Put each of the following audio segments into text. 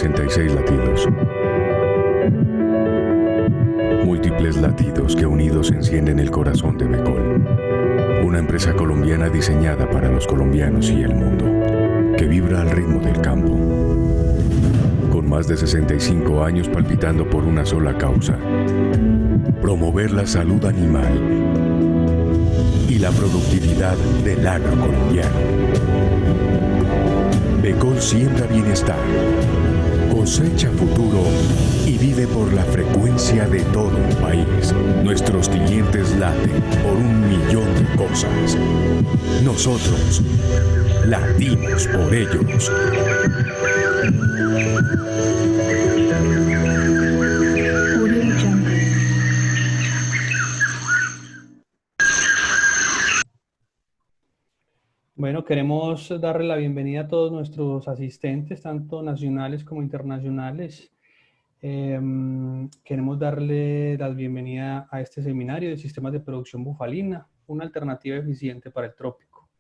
66 latidos. Múltiples latidos que unidos encienden el corazón de Becol. Una empresa colombiana diseñada para los colombianos y el mundo, que vibra al ritmo del campo. Con más de 65 años palpitando por una sola causa: promover la salud animal y la productividad del agro colombiano. Becol siembra bienestar, cosecha futuro y vive por la frecuencia de todo un país. Nuestros clientes laten por 1.000.000 de cosas. Nosotros latimos por ellos. Bueno, queremos darle la bienvenida a todos nuestros asistentes, tanto nacionales como internacionales. Queremos darle la bienvenida a este seminario de sistemas de producción bufalina, una alternativa eficiente para el trópico.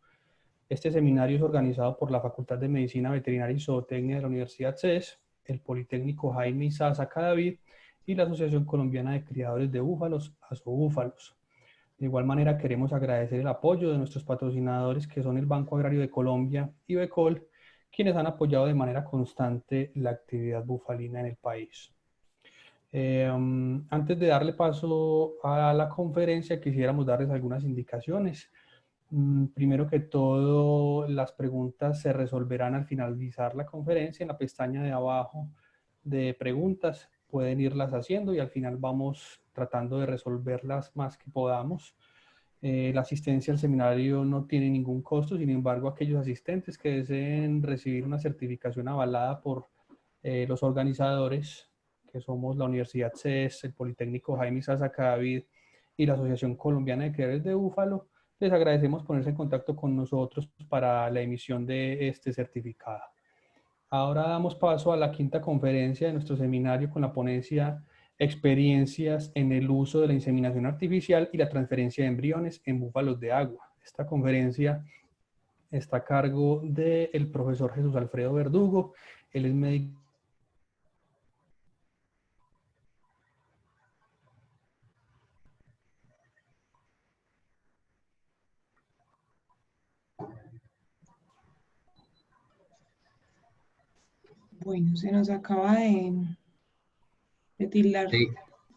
Este seminario es organizado por la Facultad de Medicina Veterinaria y Zootecnia de la Universidad CES, el Politécnico Jaime Isaza Cadavid y la Asociación Colombiana de Criadores de Búfalos, ASOBúfalos. De igual manera, queremos agradecer el apoyo de nuestros patrocinadores, que son el Banco Agrario de Colombia y Becol, quienes han apoyado de manera constante la actividad bufalina en el país. Antes de darle paso a la conferencia, quisiéramos darles algunas indicaciones. Primero que todo, las preguntas se resolverán al finalizar la conferencia en la pestaña de abajo de preguntas. Pueden irlas haciendo y al final vamos tratando de resolverlas más que podamos. La asistencia al seminario no tiene ningún costo, sin embargo, aquellos asistentes que deseen recibir una certificación avalada por los organizadores, que somos la Universidad CES, el Politécnico Jaime Isaza Cadavid y la Asociación Colombiana de Criadores de Búfalo, les agradecemos ponerse en contacto con nosotros para la emisión de este certificado. Ahora damos paso a la quinta conferencia de nuestro seminario con la ponencia Experiencias en el uso de la inseminación artificial y la transferencia de embriones en búfalos de agua. Esta conferencia está a cargo del profesor Jesús Alfredo Verdugo. Él es médico. Bueno, se nos acaba de tildar.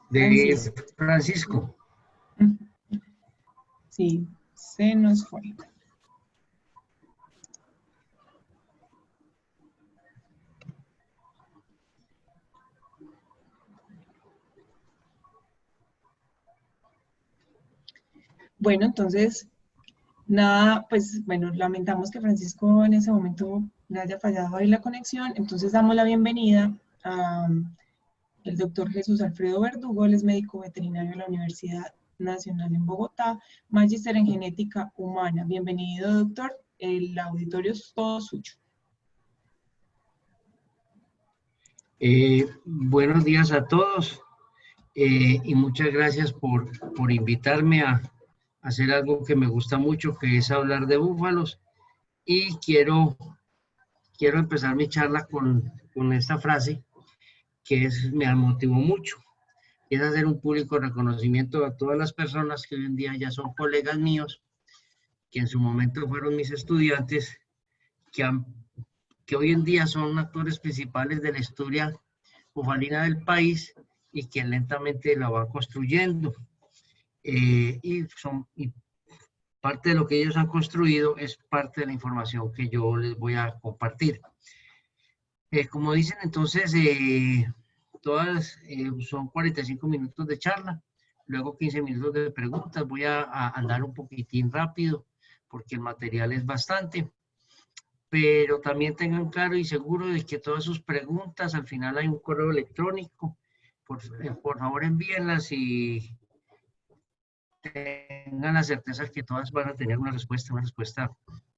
De Francisco. Sí, se nos fue. Bueno, entonces, nada, pues bueno, lamentamos que Francisco en ese momento le haya fallado ahí la conexión, entonces damos la bienvenida a el doctor Jesús Alfredo Verdugo. Él es médico veterinario de la Universidad Nacional en Bogotá, magíster en genética humana. Bienvenido, doctor. El auditorio es todo suyo. Buenos días a todos y muchas gracias por invitarme a hacer algo que me gusta mucho, que es hablar de búfalos. Y quiero empezar mi charla con esta frase que me motivó mucho. Es hacer un público reconocimiento a todas las personas que hoy en día ya son colegas míos, que en su momento fueron mis estudiantes, que hoy en día son actores principales de la historia bufalina del país y que lentamente la van construyendo. Y parte de lo que ellos han construido es parte de la información que yo les voy a compartir. Como dicen, entonces, todas son 45 minutos de charla, luego 15 minutos de preguntas. Voy a andar un poquitín rápido porque el material es bastante, pero también tengan claro y seguro de que todas sus preguntas, al final hay un correo electrónico, por favor envíenlas y tengan la certeza que todas van a tener una respuesta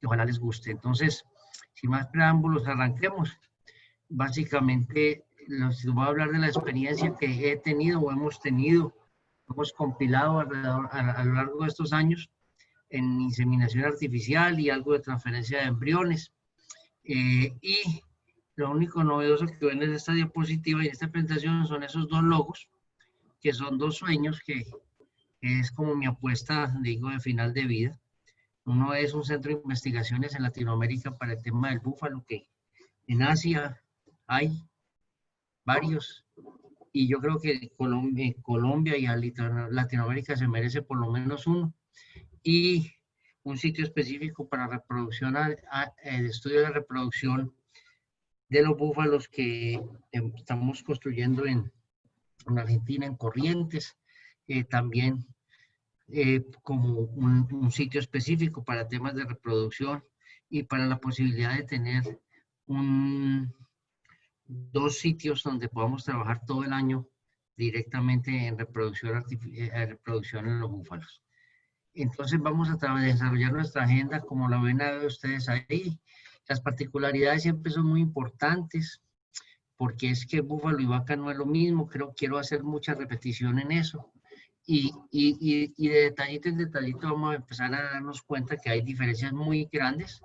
que ojalá les guste. Entonces, sin más preámbulos, arranquemos. Básicamente, les voy a hablar de la experiencia que he tenido o hemos compilado a lo largo de estos años en inseminación artificial y algo de transferencia de embriones. Y Lo único novedoso que ven en esta diapositiva y en esta presentación son esos dos logos, que son dos sueños que es como mi apuesta, digo, de final de vida. Uno es un centro de investigaciones en Latinoamérica para el tema del búfalo, que en Asia hay varios, y yo creo que Colombia y a Latinoamérica se merece por lo menos uno. Y un sitio específico para reproducción, el estudio de reproducción de los búfalos que estamos construyendo en Argentina, en Corrientes, también como un sitio específico para temas de reproducción y para la posibilidad de tener dos sitios donde podamos trabajar todo el año directamente en reproducción en los búfalos. Entonces vamos a desarrollar nuestra agenda como la ven a ustedes ahí. Las particularidades siempre son muy importantes porque es que búfalo y vaca no es lo mismo. Quiero hacer mucha repetición en eso. Y de detallito en detallito vamos a empezar a darnos cuenta que hay diferencias muy grandes.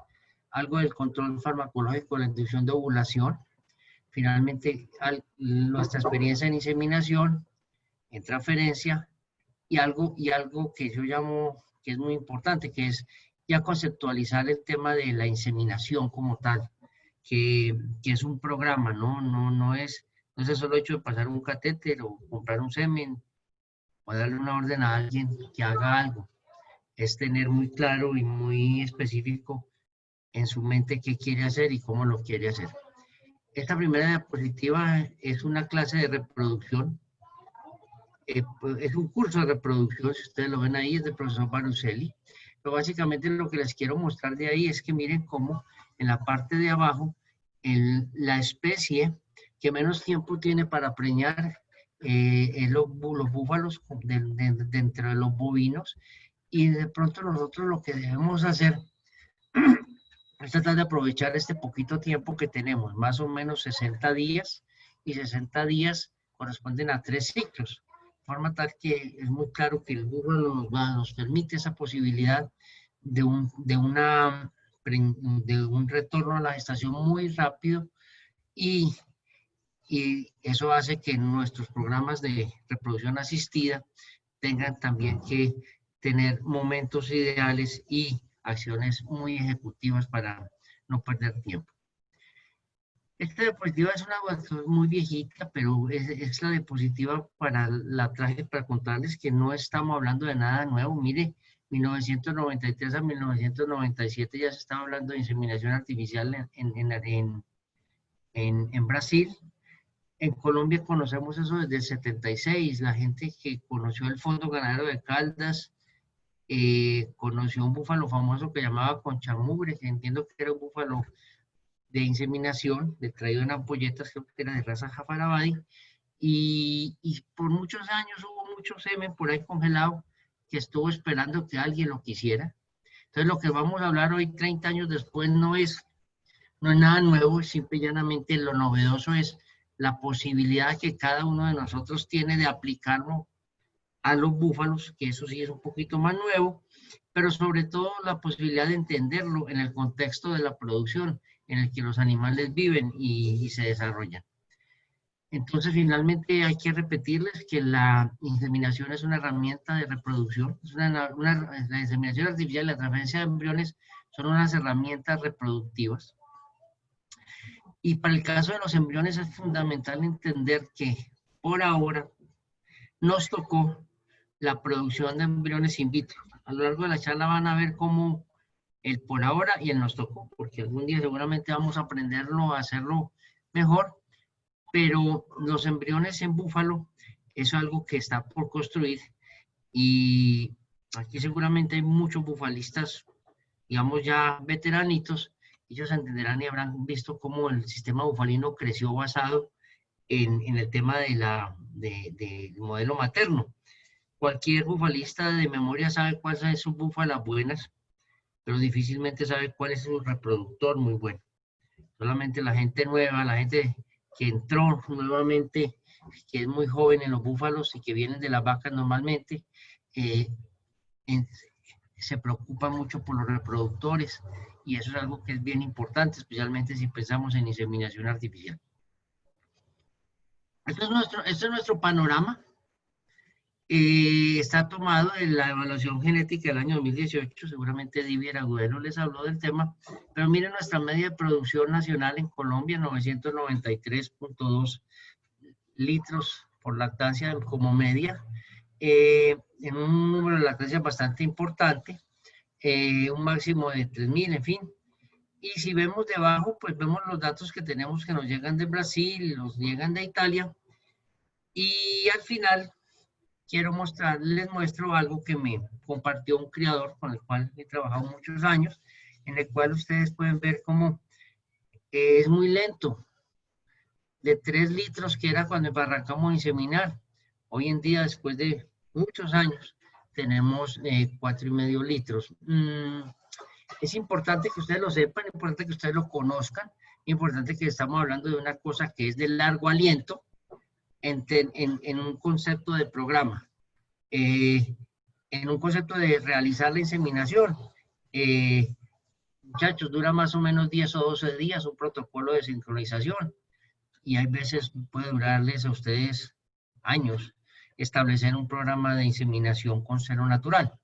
Algo del control farmacológico, la inducción de ovulación. Finalmente, nuestra experiencia en inseminación, en transferencia, y algo que yo llamo, que es muy importante, que es ya conceptualizar el tema de la inseminación como tal, que es un programa, no es solo hecho de pasar un catéter o comprar un semen o darle una orden a alguien que haga algo. Es tener muy claro y muy específico en su mente qué quiere hacer y cómo lo quiere hacer. Esta primera diapositiva es una clase de reproducción. Es un curso de reproducción, si ustedes lo ven ahí, es del profesor Baruselli. Pero básicamente lo que les quiero mostrar de ahí es que miren cómo en la parte de abajo, la especie que menos tiempo tiene para preñar los búfalos dentro de los bovinos, y de pronto nosotros lo que debemos hacer es tratar de aprovechar este poquito tiempo que tenemos, más o menos 60 días, y 60 días corresponden a 3 ciclos, de forma tal que es muy claro que el búfalo nos permite esa posibilidad de un retorno a la gestación muy rápido, y eso hace que nuestros programas de reproducción asistida tengan también que tener momentos ideales y acciones muy ejecutivas para no perder tiempo. Esta diapositiva es una muy viejita, pero es la diapositiva la traje para contarles que no estamos hablando de nada nuevo. Mire, 1993 a 1997 ya se estaba hablando de inseminación artificial en Brasil. En Colombia conocemos eso desde el 76. La gente que conoció el Fondo Ganadero de Caldas, conoció un búfalo famoso que llamaba conchamugre, que entiendo que era un búfalo de inseminación, traído en ampolletas, creo que era de raza Jafarabadi, y por muchos años hubo mucho semen por ahí congelado que estuvo esperando que alguien lo quisiera. Entonces lo que vamos a hablar hoy, 30 años después, no es nada nuevo, simple y llanamente lo novedoso es la posibilidad que cada uno de nosotros tiene de aplicarlo a los búfalos, que eso sí es un poquito más nuevo, pero sobre todo la posibilidad de entenderlo en el contexto de la producción en el que los animales viven y se desarrollan. Entonces, finalmente hay que repetirles que la inseminación es una herramienta de reproducción, la inseminación artificial y la transferencia de embriones son unas herramientas reproductivas. Y para el caso de los embriones es fundamental entender que por ahora nos tocó la producción de embriones in vitro. A lo largo de la charla van a ver cómo el por ahora y el nos tocó, porque algún día seguramente vamos a aprenderlo, a hacerlo mejor, pero los embriones en búfalo es algo que está por construir, y aquí seguramente hay muchos bufalistas, digamos ya veteranitos. Ellos entenderán y habrán visto cómo el sistema bufalino creció basado en el tema del modelo materno. Cualquier bufalista de memoria sabe cuáles son sus búfalas buenas, pero difícilmente sabe cuál es su reproductor muy bueno. Solamente la gente nueva, la gente que entró nuevamente, que es muy joven en los búfalos y que vienen de las vacas normalmente, se preocupan mucho por los reproductores y eso es algo que es bien importante, especialmente si pensamos en inseminación artificial. Este es nuestro panorama. Está tomado en la evaluación genética del año 2018, seguramente Divier Agudelo les habló del tema, pero miren nuestra media de producción nacional en Colombia, 993.2 litros por lactancia como media, en un número de lactancia bastante importante, un máximo de 3.000, en fin. Y si vemos debajo, pues vemos los datos que tenemos que nos llegan de Brasil, nos llegan de Italia, y al final les muestro algo que me compartió un criador con el cual he trabajado muchos años, en el cual ustedes pueden ver cómo es muy lento. De 3 litros que era cuando arrancamos a inseminar, hoy en día, después de muchos años, tenemos 4,5 litros. Es importante que ustedes lo sepan, es importante que ustedes lo conozcan, es importante que estamos hablando de una cosa que es de largo aliento, en un concepto de programa, en un concepto de realizar la inseminación. Muchachos, dura más o menos 10 o 12 días un protocolo de sincronización y hay veces puede durarles a ustedes años establecer un programa de inseminación con seno natural.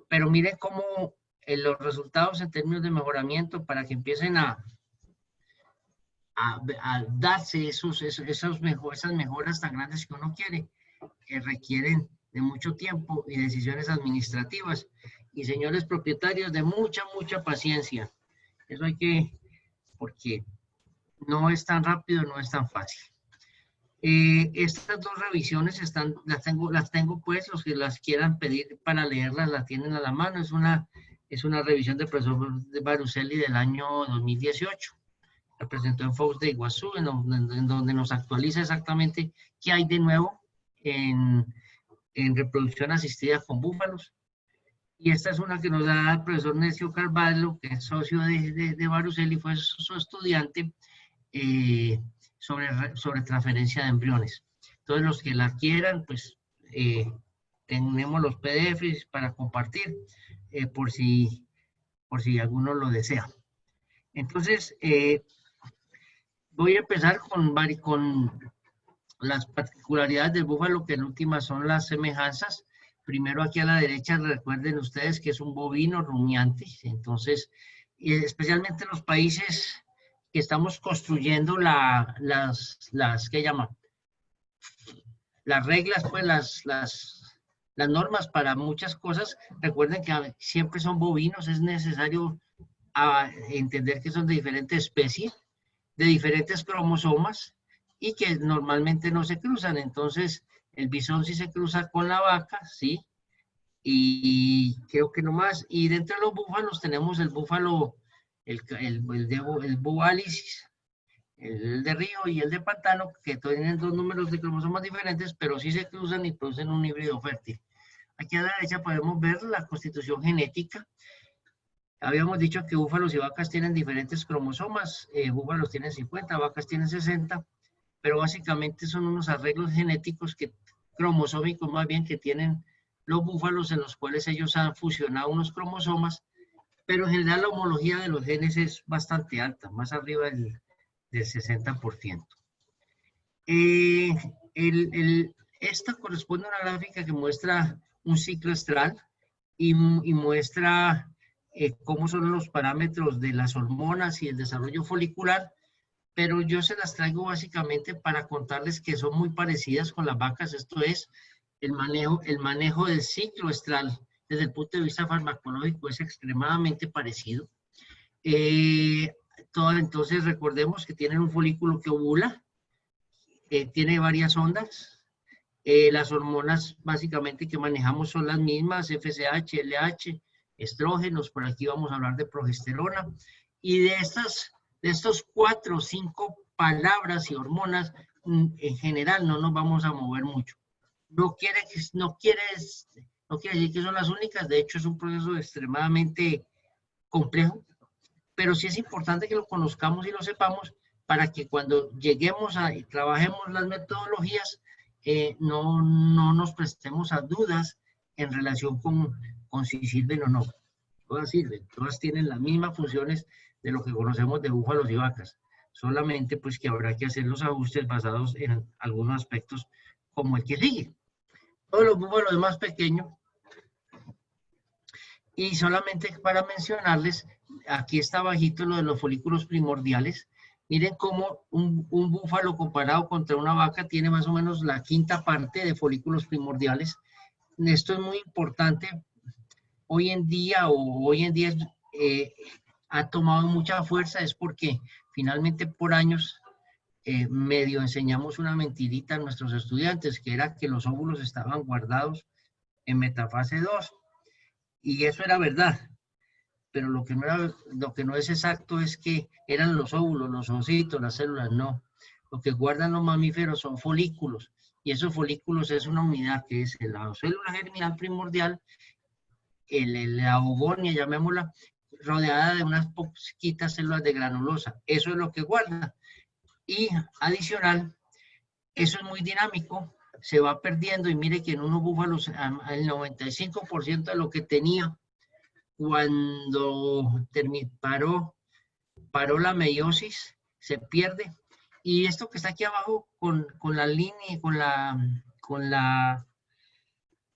Pero miren cómo los resultados en términos de mejoramiento para que empiecen a darse esas mejoras tan grandes que uno quiere, requieren de mucho tiempo y decisiones administrativas. Y señores propietarios, de mucha paciencia. Eso hay que, porque no es tan rápido, no es tan fácil. Estas dos revisiones las tengo pues, los que las quieran pedir para leerlas, las tienen a la mano. Es una revisión del profesor Baruselli del año 2018. La presentó en Fox de Iguazú, en donde nos actualiza exactamente qué hay de nuevo en reproducción asistida con búfalos. Y esta es una que nos da el profesor Necio Carvalho, que es socio de Baruselli, fue su estudiante, sobre transferencia de embriones. Entonces, los que la quieran, pues tenemos los PDFs para compartir, por si alguno lo desea. Entonces, voy a empezar con las particularidades del búfalo, que en última son las semejanzas. Primero aquí a la derecha, recuerden ustedes que es un bovino rumiante. Entonces, especialmente en los países que estamos construyendo ¿qué llaman? Las reglas, pues las normas para muchas cosas. Recuerden que siempre son bovinos, es necesario entender que son de diferentes especies, de diferentes cromosomas y que normalmente no se cruzan. Entonces, el bisón sí se cruza con la vaca, ¿sí? Y creo que no más. Y dentro de los búfalos tenemos el búfalo, el Búfalis, el de río y el de pantano, que tienen 2 números de cromosomas diferentes, pero sí se cruzan y producen un híbrido fértil. Aquí a la derecha podemos ver la constitución genética. Habíamos dicho que búfalos y vacas tienen diferentes cromosomas, búfalos tienen 50, vacas tienen 60, pero básicamente son unos arreglos genéticos cromosómicos más bien que tienen los búfalos, en los cuales ellos han fusionado unos cromosomas, pero en general la homología de los genes es bastante alta, más arriba del 60%. Esta corresponde a una gráfica que muestra un ciclo estral y muestra cómo son los parámetros de las hormonas y el desarrollo folicular, pero yo se las traigo básicamente para contarles que son muy parecidas con las vacas. Esto es el manejo del ciclo estral desde el punto de vista farmacológico es extremadamente parecido. Entonces recordemos que tienen un folículo que ovula, tiene varias ondas. Las hormonas básicamente que manejamos son las mismas, FSH, LH, estrógenos, por aquí vamos a hablar de progesterona, y de estos 4 o 5 palabras y hormonas, en general no nos vamos a mover mucho. No quiere decir que son las únicas, de hecho es un proceso extremadamente complejo, pero sí es importante que lo conozcamos y lo sepamos para que cuando lleguemos y trabajemos las metodologías, no nos prestemos a dudas en relación con con si sirven o no. Todas sirven, todas tienen las mismas funciones de lo que conocemos de búfalos y vacas. Solamente pues que habrá que hacer los ajustes basados en algunos aspectos como el que sigue. Todos los búfalos es más pequeño. Y solamente para mencionarles, aquí está abajito lo de los folículos primordiales. Miren cómo un búfalo comparado contra una vaca tiene más o menos la quinta parte de folículos primordiales. Esto es muy importante. Hoy en día ha tomado mucha fuerza, es porque finalmente por años medio enseñamos una mentirita a nuestros estudiantes, que era que los óvulos estaban guardados en metafase 2. Y eso era verdad, pero lo que no es exacto es que eran los óvulos, los ovocitos, las células, no. Lo que guardan los mamíferos son folículos, y esos folículos es una unidad que es la célula germinal primordial, la ovonia, llamémosla, rodeada de unas poquitas células de granulosa. Eso es lo que guarda. Y adicional, eso es muy dinámico, se va perdiendo, y mire que en unos búfalos el 95% de lo que tenía cuando paró la meiosis se pierde. Y esto que está aquí abajo con la línea, con la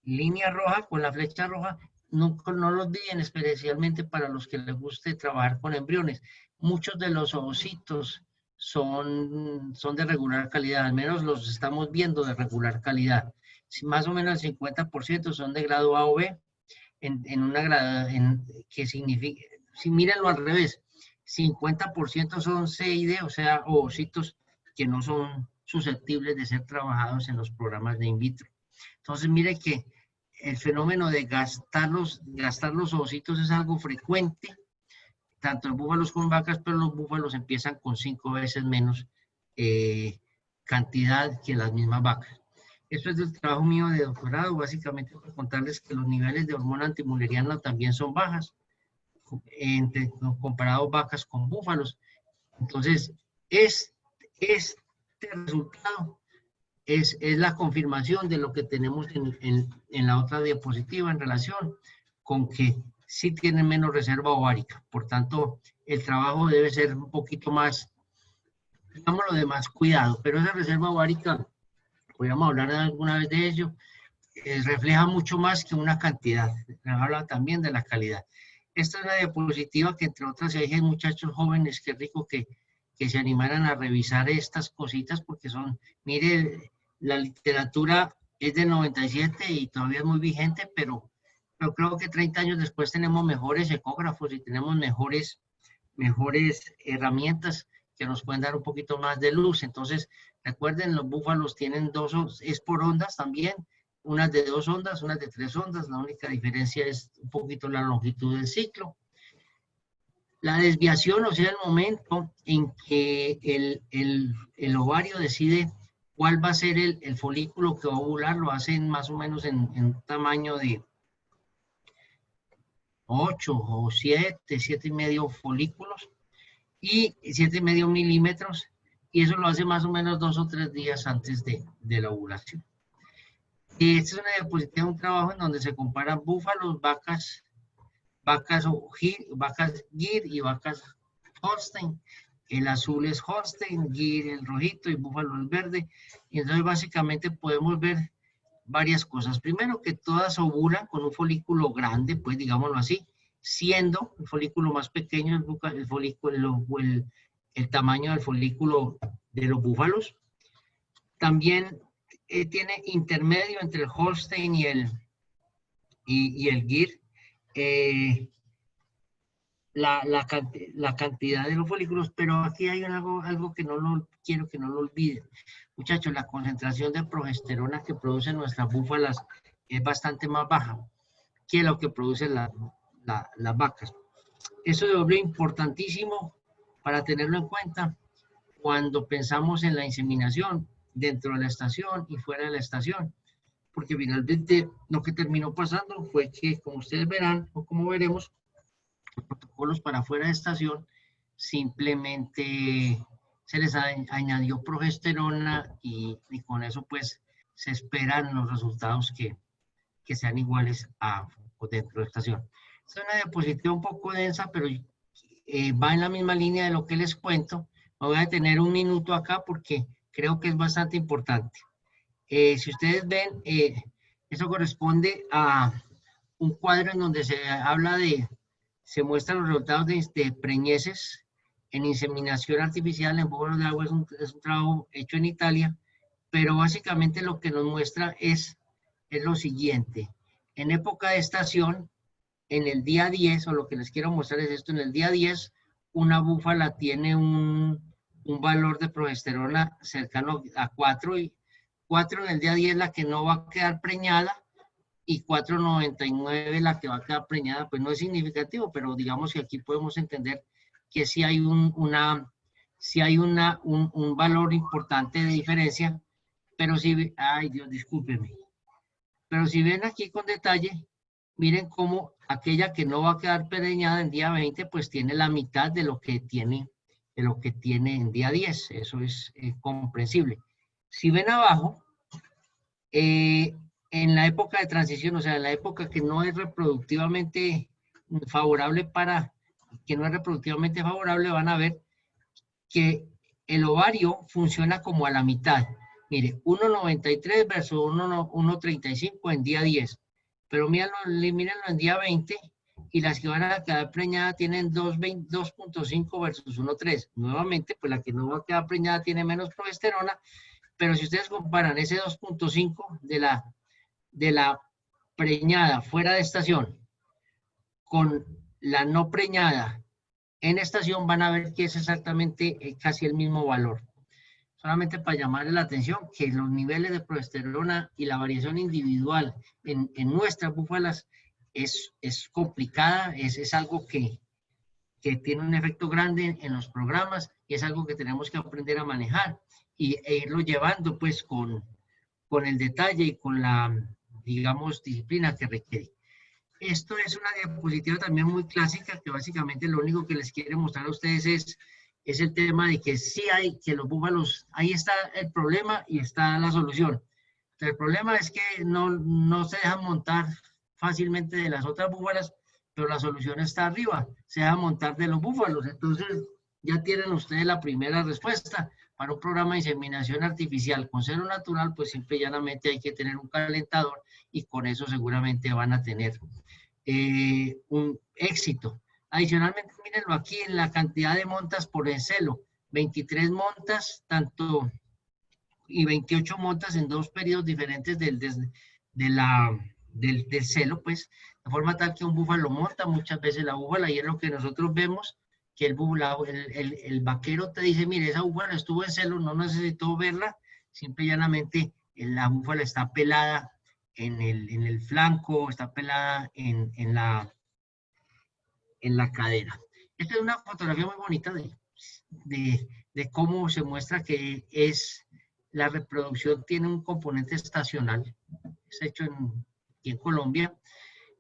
línea roja, con la flecha roja, no lo olviden, especialmente para los que les guste trabajar con embriones. Muchos de los ovocitos son de regular calidad, al menos los estamos viendo de regular calidad. Más o menos el 50% son de grado A o B, que significa, si mírenlo al revés, 50% son C y D, o sea, ovocitos que no son susceptibles de ser trabajados en los programas de in vitro. Entonces, mire que el fenómeno de gastar los ovocitos es algo frecuente, tanto en búfalos como en vacas, pero los búfalos empiezan con 5 veces menos cantidad que las mismas vacas. Esto es del trabajo mío de doctorado, básicamente para contarles que los niveles de hormona antimuleriana también son bajas, comparados vacas con búfalos. Entonces, este resultado es la confirmación de lo que tenemos en la otra diapositiva en relación con que sí tienen menos reserva ovárica. Por tanto, el trabajo debe ser un poquito más, digámoslo, de más cuidado. Pero esa reserva ovárica, podríamos hablar alguna vez de ello, refleja mucho más que una cantidad. Habla también de la calidad. Esta es la diapositiva que, entre otras, si hay muchachos jóvenes, qué rico que se animaran a revisar estas cositas, porque son, mire, la literatura es del 97 y todavía es muy vigente, pero creo que 30 años después tenemos mejores ecógrafos y tenemos mejores herramientas que nos pueden dar un poquito más de luz. Entonces, recuerden, los búfalos tienen es por ondas también, unas de 2 ondas, unas de 3 ondas. La única diferencia es un poquito la longitud del ciclo. La desviación, o sea, el momento en que el ovario decide cuál va a ser el folículo que va a ovular, lo hacen más o menos en un tamaño de 8 o 7,5 folículos y 7,5 milímetros, y eso lo hace más o menos 2 o 3 días antes de la ovulación. Esta es una diapositiva de un trabajo en donde se comparan búfalos, vacas Gir y vacas Holstein. El azul es Holstein, Gir el rojito y búfalo el verde. Y entonces básicamente podemos ver varias cosas. Primero, que todas ovulan con un folículo grande, pues digámoslo así, siendo el folículo más pequeño el tamaño del folículo de los búfalos. También tiene intermedio entre el Holstein y el Gir. La cantidad de los folículos, pero aquí hay algo que quiero que no lo olviden. Muchachos, la concentración de progesterona que producen nuestras búfalas es bastante más baja que lo que producen las vacas. Eso es algo importantísimo para tenerlo en cuenta cuando pensamos en la inseminación dentro de la estación y fuera de la estación, porque finalmente lo que terminó pasando fue que, como ustedes verán, o como veremos, los protocolos para fuera de estación simplemente se les añadió progesterona y con eso pues se esperan los resultados que sean iguales a dentro de estación. Esta es una diapositiva un poco densa, pero va en la misma línea de lo que les cuento. Me voy a detener un minuto acá porque creo que es bastante importante. Si ustedes ven, eso corresponde a un cuadro en donde se habla se muestran los resultados de preñeces en inseminación artificial en búfalos de agua. Es un trabajo hecho en Italia, pero básicamente lo que nos muestra es lo siguiente. En época de estación, en el día 10, o lo que les quiero mostrar es esto, en el día 10, una búfala tiene un valor de progesterona cercano a 4, y 4 en el día 10 la que no va a quedar preñada, y 4.99 la que va a quedar preñada. Pues no es significativo, pero digamos que aquí podemos entender que sí hay un valor importante de diferencia, pero si, ay Dios, discúlpeme, pero si ven aquí con detalle, miren cómo aquella que no va a quedar preñada en día 20, pues tiene la mitad de lo que tiene en día 10. Eso es comprensible. Si ven abajo, en la época de transición, o sea, en la época que no es reproductivamente favorable van a ver que el ovario funciona como a la mitad. Mire, 1.93 versus 1.35 en día 10. Pero mírenlo en día 20, y las que van a quedar preñadas tienen 2.5 versus 1.3. Nuevamente, pues la que no va a quedar preñada tiene menos progesterona, pero si ustedes comparan ese 2.5 de la preñada fuera de estación con la no preñada en estación, van a ver que es exactamente casi el mismo valor. Solamente para llamarle la atención que los niveles de progesterona y la variación individual en nuestras búfalas es complicada, es algo que tiene un efecto grande en los programas, y es algo que tenemos que aprender a manejar e irlo llevando pues con el detalle y con la, digamos, disciplina que requiere. Esto es una diapositiva también muy clásica, que básicamente lo único que les quiere mostrar a ustedes es el tema de que sí hay, que los búfalos, ahí está el problema y está la solución. Entonces, el problema es que no se dejan montar fácilmente de las otras búfalas, pero la solución está arriba, se dejan montar de los búfalos. Entonces, ya tienen ustedes la primera respuesta. Para un programa de inseminación artificial con seno natural, pues simple y llanamente hay que tener un calentador, y con eso seguramente van a tener un éxito. Adicionalmente, mírenlo aquí en la cantidad de montas por el celo. 23 montas, y 28 montas en 2 periodos diferentes del celo, pues, de forma tal que un búfalo monta muchas veces la búfala, y es lo que nosotros vemos, que el vaquero te dice, mire, esa búfala estuvo en celo, no necesitó verla, simple y llanamente la búfala está pelada en el flanco, está pelada en la cadera. Esta es una fotografía muy bonita de cómo se muestra que la reproducción tiene un componente estacional. Es hecho aquí en Colombia.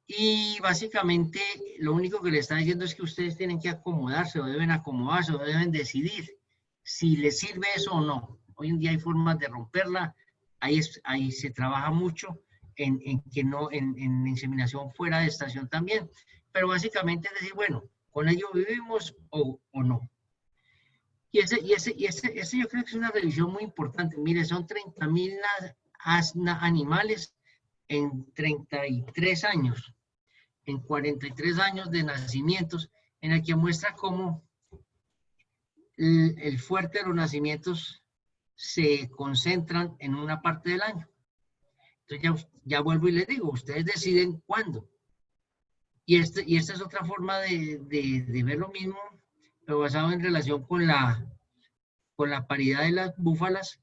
Y básicamente lo único que le está diciendo es que ustedes tienen que acomodarse, o deben acomodarse, o deben decidir si les sirve eso o no. Hoy en día hay formas de romperla. Ahí se trabaja mucho en inseminación fuera de estación también. Pero básicamente es decir, bueno, con ello vivimos o no. Y ese yo creo que es una revisión muy importante. Mire, son 30.000 animales en 33 años, en 43 años de nacimientos, en el que muestra cómo el fuerte de los nacimientos se concentran en una parte del año. Entonces ya vuelvo y les digo, ustedes deciden cuándo. Y esta es otra forma de ver lo mismo, pero basado en relación con la paridad de las búfalas,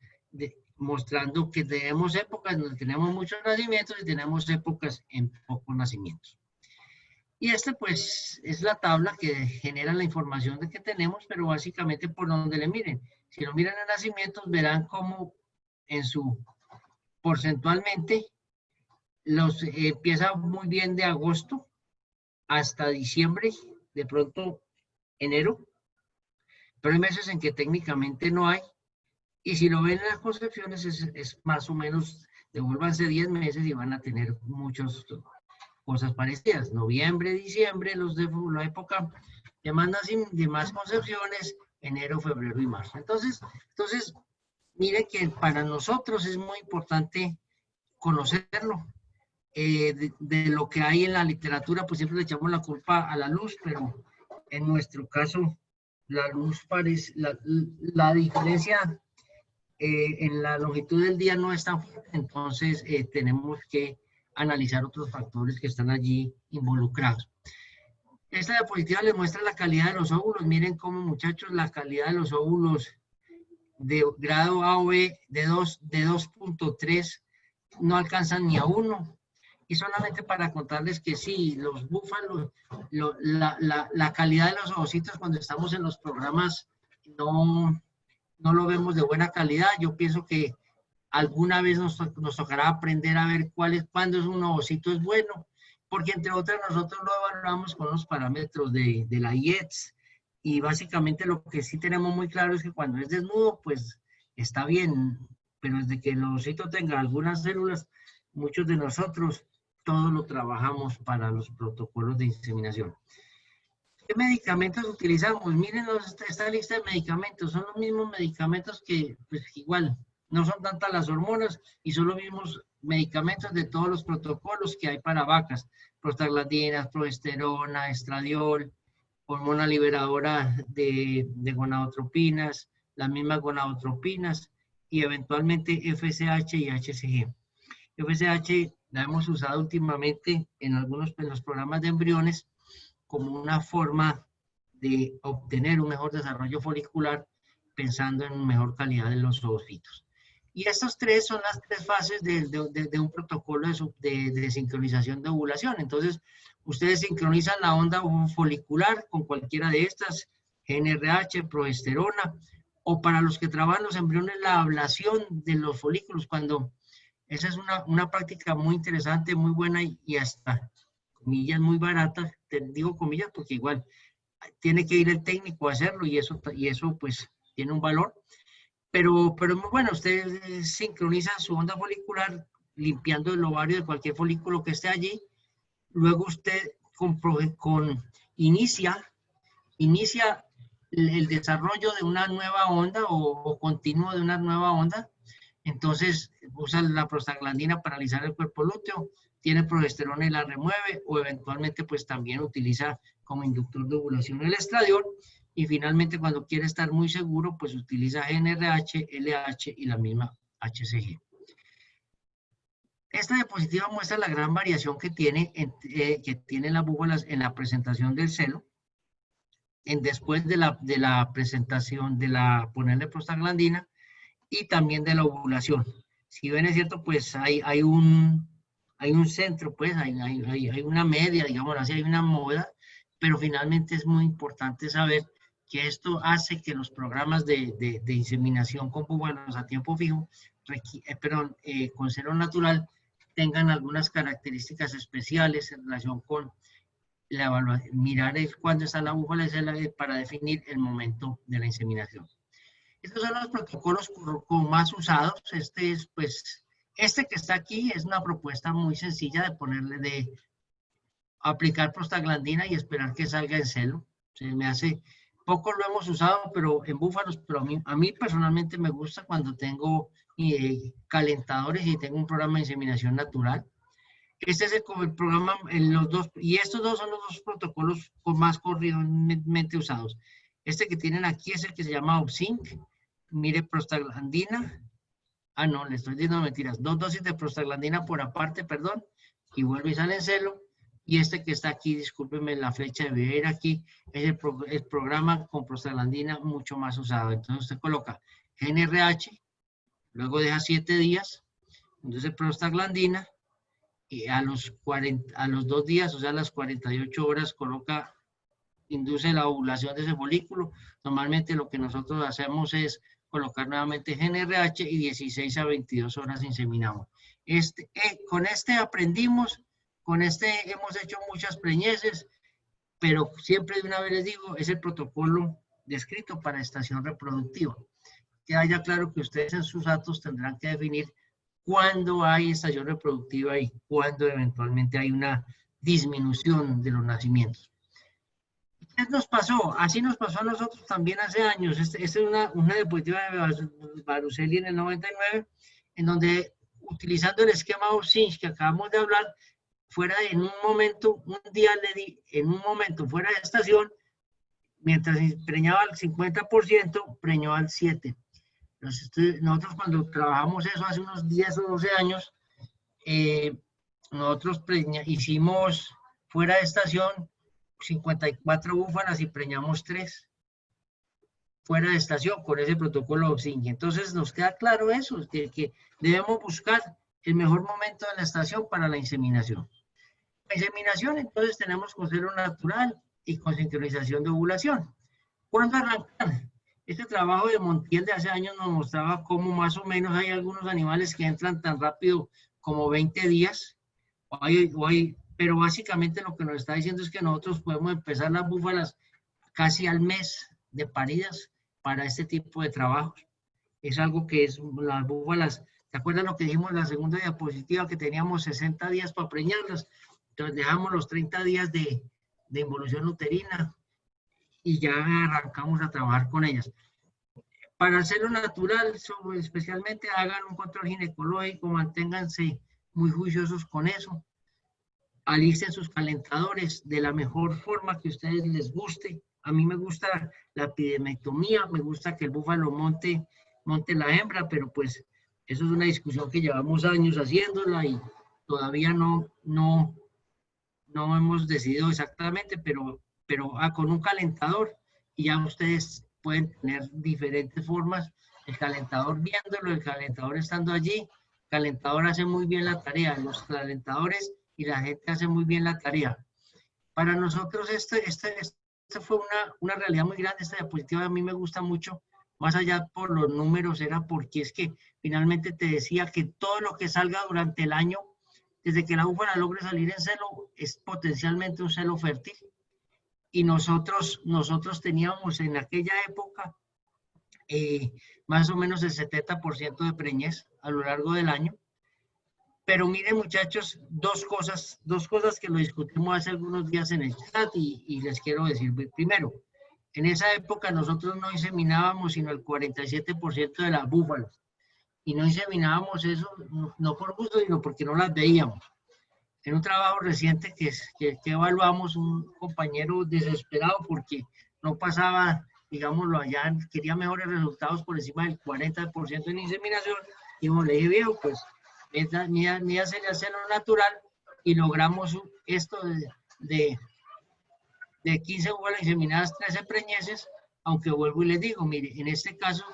mostrando que tenemos épocas donde tenemos muchos nacimientos y tenemos épocas en pocos nacimientos. Y pues es la tabla que genera la información de que tenemos, pero básicamente por donde le miren. Si lo miran en nacimientos, verán cómo porcentualmente empieza muy bien de agosto hasta diciembre, de pronto enero, pero hay meses en que técnicamente no hay. Y si lo ven en las concepciones, es más o menos, devuélvanse 10 meses y van a tener muchos cosas parecidas. Noviembre, diciembre, los de la época de más concepciones, enero, febrero y marzo. Entonces, mire que para nosotros es muy importante conocerlo. De lo que hay en la literatura, pues siempre le echamos la culpa a la luz, pero en nuestro caso, la luz parece, la diferencia en la longitud del día no es tan fuerte, entonces tenemos que analizar otros factores que están allí involucrados. Esta diapositiva les muestra la calidad de los óvulos. Miren cómo, muchachos, la calidad de los óvulos de grado A o B de 2.3 no alcanzan ni a 1. Y solamente para contarles que sí, los búfalos, la calidad de los ovocitos cuando estamos en los programas no lo vemos de buena calidad. Yo pienso que alguna vez nos tocará aprender a ver cuándo es un ovocito es bueno, porque entre otras nosotros lo evaluamos con los parámetros de la IETS, y básicamente lo que sí tenemos muy claro es que cuando es desnudo, pues está bien, pero desde que el ovocito tenga algunas células, muchos de nosotros todo lo trabajamos para los protocolos de inseminación. ¿Qué medicamentos utilizamos? Miren esta lista de medicamentos, son los mismos medicamentos que, pues igual, no son tantas las hormonas y son los mismos medicamentos de todos los protocolos que hay para vacas, prostaglandinas, progesterona, estradiol, hormona liberadora de gonadotropinas, las mismas gonadotropinas y eventualmente FSH y HCG. FSH la hemos usado últimamente en algunos de los programas de embriones como una forma de obtener un mejor desarrollo folicular pensando en mejor calidad de los ovocitos. Y estas tres son las tres fases de un protocolo de sincronización de ovulación. Entonces, ustedes sincronizan la onda folicular con cualquiera de estas, GnRH, progesterona, o para los que trabajan los embriones, la ablación de los folículos, cuando esa es una práctica muy interesante, muy buena y hasta, comillas, muy barata. Te digo comillas porque igual tiene que ir el técnico a hacerlo y eso pues tiene un valor. Pero muy bueno, usted sincroniza su onda folicular limpiando el ovario de cualquier folículo que esté allí. Luego usted inicia el desarrollo de una nueva onda o continuo de una nueva onda. Entonces usa la prostaglandina para alisar el cuerpo lúteo, tiene progesterona y la remueve, o eventualmente pues también utiliza como inductor de ovulación el estradiol. Y finalmente, cuando quiere estar muy seguro, pues utiliza GnRH, LH y la misma HCG. Esta diapositiva muestra la gran variación que tienen las búfalas en la presentación del celo, después de la presentación de ponerle prostaglandina y también de la ovulación. Si ven, es cierto, pues hay un centro, pues hay una media, digamos así, hay una moda, pero finalmente es muy importante saber que esto hace que los programas de inseminación con búfalos a tiempo fijo, con celo natural, tengan algunas características especiales en relación con la evaluación, mirar cuándo está la búfala para definir el momento de la inseminación. Estos son los protocolos más usados. Este que está aquí es una propuesta muy sencilla de aplicar prostaglandina y esperar que salga en celo. Se me hace... Poco lo hemos usado, pero en búfalos, pero a mí personalmente me gusta cuando tengo calentadores y tengo un programa de inseminación natural. Este es el programa, y estos dos son los dos protocolos más corrientemente usados. Este que tienen aquí es el que se llama OpSync. Mire, prostaglandina. Ah, no, le estoy diciendo mentiras. 2 dosis de prostaglandina por aparte, perdón, y vuelve y sale en celo. Y este que está aquí, discúlpenme, la flecha debe ir aquí, es el programa con prostaglandina mucho más usado. Entonces usted coloca GnRH, luego deja 7 días, entonces prostaglandina, y a los 2 días, o sea, a las 48 horas, induce la ovulación de ese folículo. Normalmente lo que nosotros hacemos es colocar nuevamente GnRH y 16 a 22 horas inseminamos. Con este aprendimos. Con este hemos hecho muchas preñeces, pero siempre de una vez les digo, es el protocolo descrito para estación reproductiva. Que haya claro que ustedes en sus datos tendrán que definir cuándo hay estación reproductiva y cuándo eventualmente hay una disminución de los nacimientos. ¿Qué nos pasó? Así nos pasó a nosotros también hace años. Esta es una diapositiva de Baruselli en el 99, en donde, utilizando el esquema Ossinch que acabamos de hablar, en un momento, un día le di, en un momento fuera de estación, mientras preñaba al 50%, preñó al 7%. Nosotros cuando trabajamos eso hace unos 10 o 12 años, nosotros hicimos fuera de estación 54 búfalas y preñamos 3 fuera de estación con ese protocolo Ossinch. Entonces nos queda claro eso, que debemos buscar el mejor momento de la estación para la inseminación. La inseminación, entonces, tenemos con celo natural y con sincronización de ovulación. ¿Cuándo arrancar? Este trabajo de Montiel de hace años nos mostraba cómo más o menos hay algunos animales que entran tan rápido como 20 días, pero básicamente lo que nos está diciendo es que nosotros podemos empezar las búfalas casi al mes de paridas para este tipo de trabajos. Es algo que es las búfalas, ¿te acuerdas lo que dijimos en la segunda diapositiva? Que teníamos 60 días para preñarlas, entonces dejamos los 30 días de involución uterina y ya arrancamos a trabajar con ellas. Para hacerlo natural, especialmente hagan un control ginecológico, manténganse muy juiciosos con eso. Alisten sus calentadores de la mejor forma que a ustedes les guste. A mí me gusta la epidemectomía, me gusta que el búfalo monte la hembra, pero pues eso es una discusión que llevamos años haciéndola y todavía no hemos decidido exactamente, pero con un calentador y ya ustedes pueden tener diferentes formas. El calentador viéndolo, el calentador estando allí, el calentador hace muy bien la tarea, los calentadores y la gente hace muy bien la tarea. Para nosotros esta fue una realidad muy grande. Esta diapositiva a mí me gusta mucho, más allá por los números, era porque es que finalmente te decía que todo lo que salga durante el año, desde que la búfala logre salir en celo, es potencialmente un celo fértil. Y nosotros teníamos en aquella época más o menos el 70% de preñez a lo largo del año. Pero miren, muchachos, dos cosas que lo discutimos hace algunos días en el chat y les quiero decir. Primero, en esa época nosotros no inseminábamos sino el 47% de las búfalas. Y no inseminábamos eso no por gusto, sino porque no las veíamos. En un trabajo reciente que evaluamos, un compañero desesperado porque no pasaba, digámoslo allá, quería mejores resultados por encima del 40% en inseminación. Y como le dije, viejo, pues ni hacerle hacerlo natural y logramos esto de 15 búfalas inseminadas, 13 preñeces, aunque vuelvo y les digo, mire, en este caso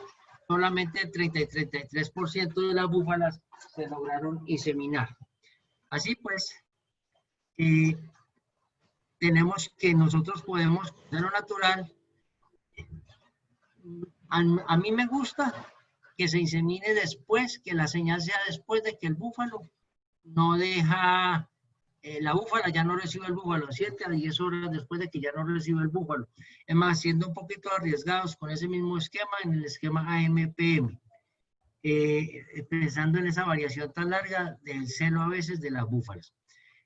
solamente el 30 y 33% de las búfalas se lograron inseminar. Así pues, tenemos que nosotros podemos hacerlo natural. A mí me gusta que se insemine después, que la señal sea después de que el búfalo no deja, la búfala ya no recibe el búfalo, 7 a 10 horas después de que ya no recibe el búfalo. Es más, siendo un poquito arriesgados con ese mismo esquema, en el esquema AMPM, pensando en esa variación tan larga del celo a veces de las búfalas.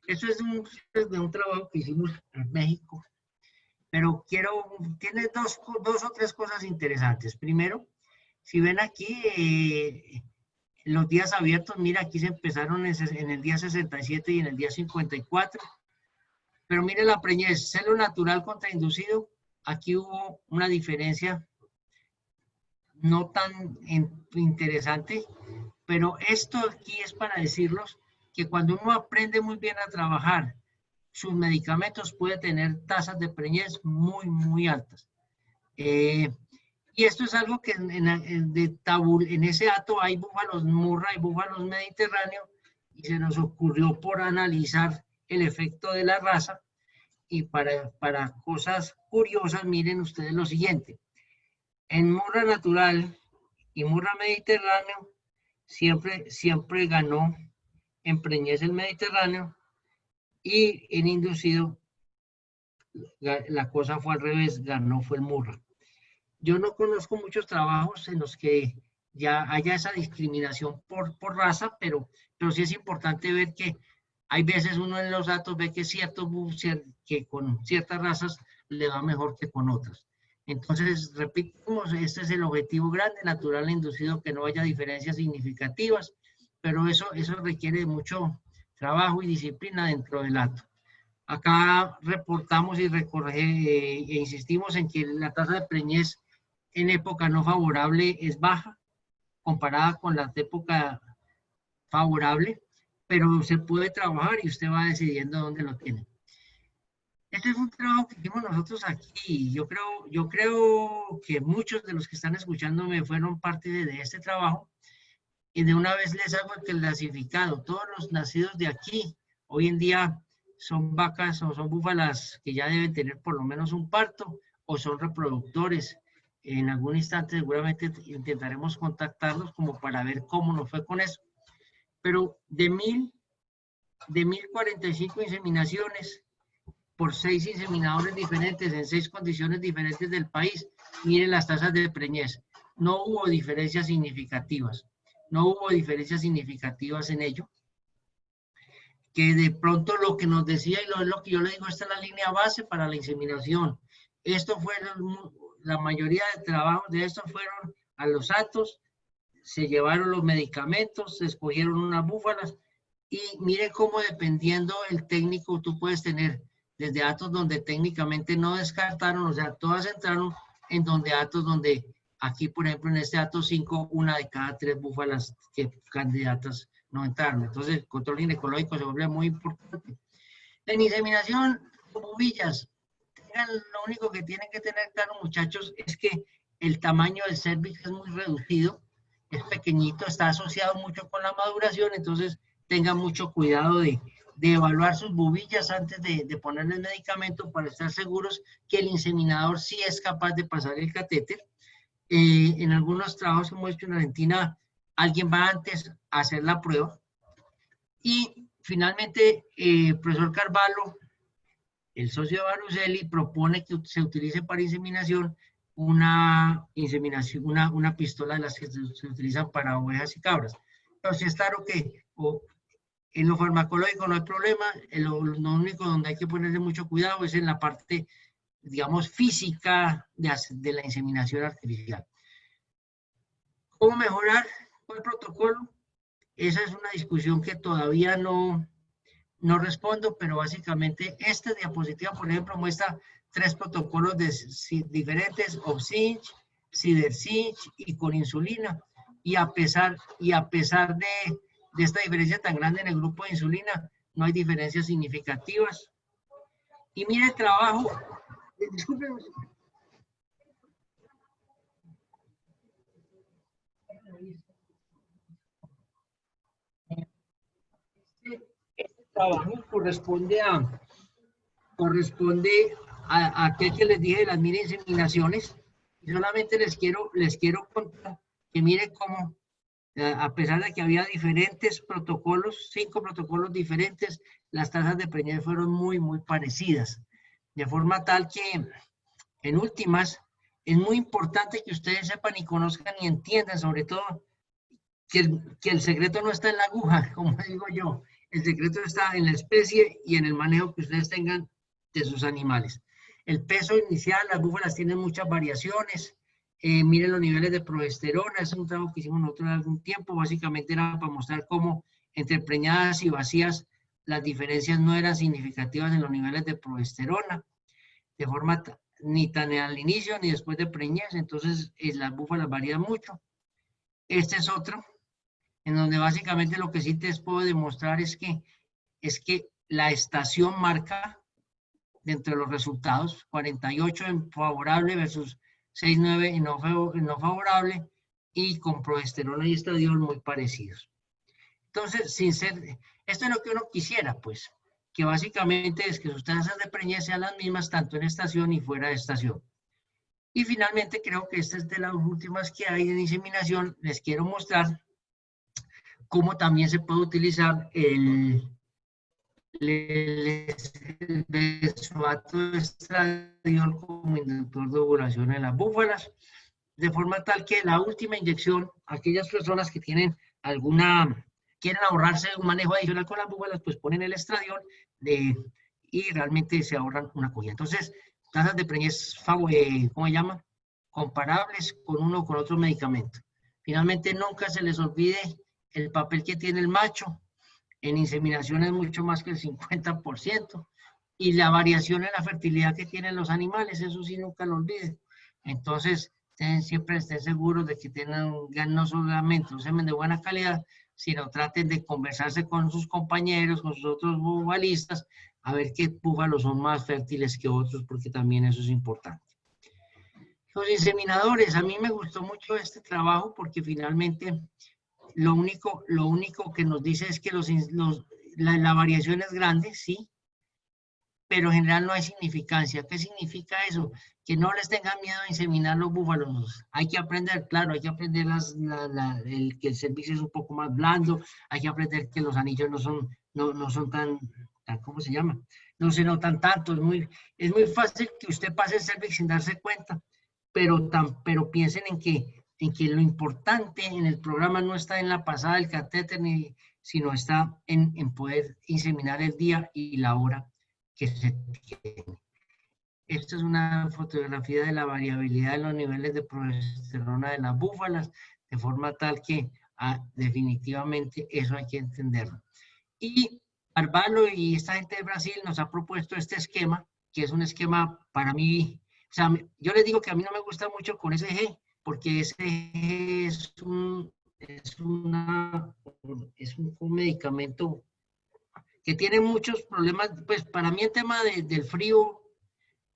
Eso es de un trabajo que hicimos en México, pero tiene dos o tres cosas interesantes. Primero, si ven aquí, los días abiertos, mira, aquí se empezaron en el día 67 y en el día 54. Pero mire la preñez, celo natural contra inducido. Aquí hubo una diferencia no tan interesante, pero esto aquí es para decirlos que cuando uno aprende muy bien a trabajar sus medicamentos puede tener tasas de preñez muy, muy altas. Y esto es algo que en ese hato hay búfalos Murra y búfalos mediterráneos y se nos ocurrió por analizar el efecto de la raza y para cosas curiosas, miren ustedes lo siguiente. En Murra natural y Murra mediterráneo siempre ganó en preñez el mediterráneo y en inducido la cosa fue al revés, fue el Murra. Yo no conozco muchos trabajos en los que ya haya esa discriminación por raza, pero sí es importante ver que Hay veces uno en los datos ve que que con ciertas razas le va mejor que con otras. Entonces, repetimos, este es el objetivo grande, natural e inducido, que no haya diferencias significativas, pero eso requiere mucho trabajo y disciplina dentro del hato. Acá reportamos y e insistimos en que la tasa de preñez en época no favorable es baja, comparada con la época favorable, pero se puede trabajar y usted va decidiendo dónde lo tiene. Este es un trabajo que hicimos nosotros aquí. Yo creo que muchos de los que están escuchándome fueron parte de este trabajo. Y de una vez les hago el clasificado. Todos los nacidos de aquí, hoy en día, son vacas o son búfalas que ya deben tener por lo menos un parto o son reproductores. En algún instante seguramente intentaremos contactarlos como para ver cómo nos fue con eso. Pero de 1045 inseminaciones por 6 inseminadores diferentes en 6 condiciones diferentes del país, miren las tasas de preñez. No hubo diferencias significativas. No hubo diferencias significativas en ello. Que de pronto lo que nos decía, y lo que yo le digo, esta es la línea base para la inseminación. Esto fue, la mayoría de trabajos de estos fueron a los hatos, se llevaron los medicamentos, se escogieron unas búfalas, y mire cómo dependiendo el técnico tú puedes tener desde hatos donde técnicamente no descartaron, o sea, todas entraron en hatos donde aquí, por ejemplo, en este hato 5, una de cada 3 búfalas que candidatas no entraron. Entonces, el control ginecológico se vuelve muy importante. En inseminación, bobillas, lo único que tienen que tener claro, muchachos, es que el tamaño del cérvix es muy reducido, es pequeñito, está asociado mucho con la maduración, entonces tengan mucho cuidado de evaluar sus bobillas antes de ponerle el medicamento para estar seguros que el inseminador sí es capaz de pasar el catéter. En algunos trabajos que hemos hecho en Argentina, alguien va antes a hacer la prueba. Y finalmente, el profesor Carvalho, el socio de Baruselli, propone que se utilice para inseminación una pistola de las que se utilizan para ovejas y cabras. Pero sí es claro que en lo farmacológico no hay problema, lo único donde hay que ponerle mucho cuidado es en la parte, digamos, física de la inseminación artificial. ¿Cómo mejorar el protocolo? Esa es una discusión que todavía no respondo, pero básicamente esta diapositiva, por ejemplo, muestra 3 protocolos diferentes, OPSINCH, SIDERCINCH y con insulina. Y a pesar de esta diferencia tan grande en el grupo de insulina, no hay diferencias significativas. Y mire el trabajo, discúlpenme. Este trabajo corresponde a aquel que les dije de las mini inseminaciones. Y solamente les quiero contar que miren cómo, a pesar de que había diferentes protocolos, 5 protocolos diferentes, las tasas de preñez fueron muy, muy parecidas. De forma tal que, en últimas, es muy importante que ustedes sepan y conozcan y entiendan, sobre todo, que el secreto no está en la aguja, como digo yo. El secreto está en la especie y en el manejo que ustedes tengan de sus animales. El peso inicial, las búfalas tienen muchas variaciones. Miren los niveles de progesterona, es un trabajo que hicimos nosotros en algún tiempo, básicamente era para mostrar cómo entre preñadas y vacías las diferencias no eran significativas en los niveles de progesterona, de forma ni tan al inicio ni después de preñez, entonces las búfalas varían mucho. Este es otro, en donde básicamente lo que sí te puedo demostrar es que la estación marca dentro de los resultados, 48 en favorable versus 6,9 en no favorable, y con progesterona y estradiol muy parecidos. Entonces, esto es lo que uno quisiera, pues, que básicamente es que sus tasas de preñez sean las mismas tanto en estación y fuera de estación. Y finalmente, creo que esta es de las últimas que hay en inseminación, les quiero mostrar cómo también se puede utilizar el benzoato de estradiol como inductor de ovulación en las búfalas, de forma tal que la última inyección, aquellas personas que tienen alguna quieren ahorrarse un manejo adicional con las búfalas, pues ponen el estradiol y realmente se ahorran una cogida. Entonces, tasas de preñez, ¿cómo se llama? Comparables con uno o con otro medicamento. Finalmente, nunca se les olvide el papel que tiene el macho. En inseminación es mucho más que el 50%. Y la variación en la fertilidad que tienen los animales, eso sí nunca lo olviden. Entonces, siempre estén seguros de que tengan no solamente un semen de buena calidad, sino traten de conversarse con sus compañeros, con sus otros bufalistas, a ver qué búfalos son más fértiles que otros, porque también eso es importante. Los inseminadores, a mí me gustó mucho este trabajo porque finalmente lo único que nos dice es que la variación es grande, sí, pero en general no hay significancia. ¿Qué significa eso? Que no les tengan miedo a inseminar los búfalos. Hay que aprender, claro, hay que aprender que el servicio es un poco más blando, hay que aprender que los anillos no son tan, ¿cómo se llama? No se notan tanto, es muy fácil que usted pase el cervix sin darse cuenta, pero piensen en que lo importante en el programa no está en la pasada del catéter, sino está en poder inseminar el día y la hora que se tiene. Esta es una fotografía de la variabilidad de los niveles de progesterona de las búfalas, de forma tal que definitivamente eso hay que entenderlo. Y Carvalho y esta gente de Brasil nos ha propuesto este esquema, que es un esquema para mí, o sea, yo les digo que a mí no me gusta mucho con SG, porque SG es un medicamento que tiene muchos problemas. Pues para mí el tema del frío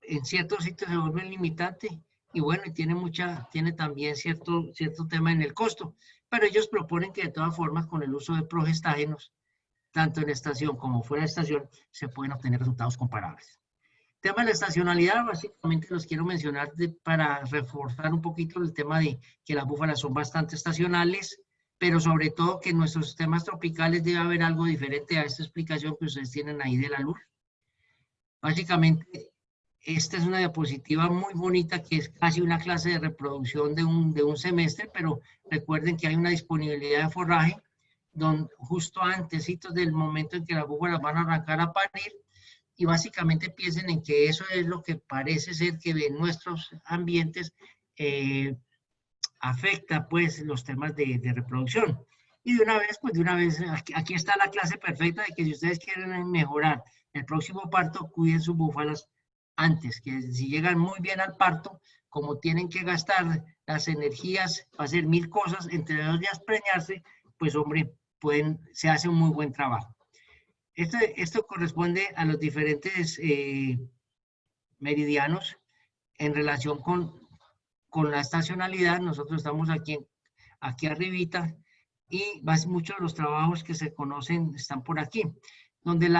en ciertos sitios se vuelve limitante, y bueno, tiene también cierto tema en el costo, pero ellos proponen que de todas formas con el uso de progestágenos, tanto en estación como fuera de estación, se pueden obtener resultados comparables. El tema de la estacionalidad, básicamente los quiero mencionar para reforzar un poquito el tema de que las búfalas son bastante estacionales, pero sobre todo que en nuestros sistemas tropicales debe haber algo diferente a esta explicación que ustedes tienen ahí de la luz. Básicamente, esta es una diapositiva muy bonita que es casi una clase de reproducción de un semestre, pero recuerden que hay una disponibilidad de forraje justo antes del momento en que las búfalas van a arrancar a parir, y básicamente piensen en que eso es lo que parece ser que en nuestros ambientes afecta pues los temas de reproducción. Y de una vez, aquí está la clase perfecta de que si ustedes quieren mejorar el próximo parto, cuiden sus búfalas antes, que si llegan muy bien al parto, como tienen que gastar las energías para hacer 1000 cosas, entre 2 días preñarse, pues hombre, se hace un muy buen trabajo. Esto corresponde a los diferentes meridianos en relación con la estacionalidad. Nosotros estamos aquí arribita, y muchos de los trabajos que se conocen están por aquí, donde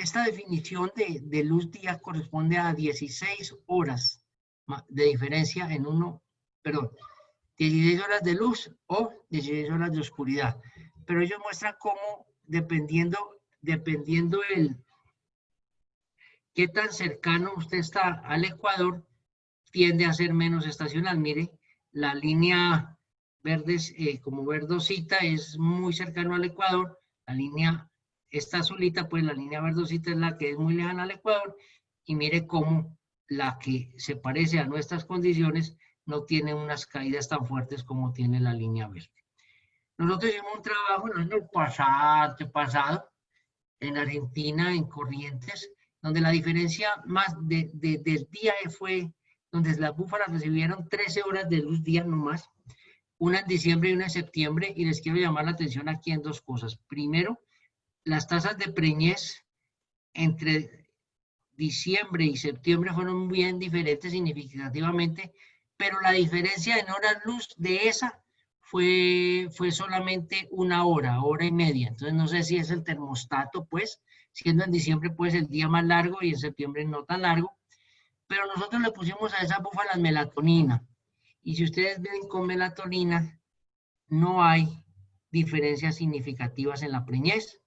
esta definición de luz día corresponde a 16 horas de diferencia 16 horas de luz o 16 horas de oscuridad. Pero ellos muestran cómo, dependiendo qué tan cercano usted está al ecuador, tiende a ser menos estacional. Mire, la línea verde, como verdosita, es muy cercano al ecuador. La línea, esta azulita, pues la línea verdosita es la que es muy lejana al ecuador. Y mire cómo la que se parece a nuestras condiciones no tiene unas caídas tan fuertes como tiene la línea verde. Nosotros hicimos un trabajo el año pasado, en Argentina, en Corrientes, donde la diferencia más del día fue donde las búfalas recibieron 13 horas de luz día nomás, una en diciembre y una en septiembre, y les quiero llamar la atención aquí en 2 cosas. Primero, las tasas de preñez entre diciembre y septiembre fueron bien diferentes significativamente, pero la diferencia en horas luz de esa fue solamente 1 hora, hora y media. Entonces no sé si es el termostato, pues, siendo en diciembre pues el día más largo y en septiembre no tan largo, pero nosotros le pusimos a esas búfalas melatonina, y si ustedes ven con melatonina no hay diferencias significativas en la preñez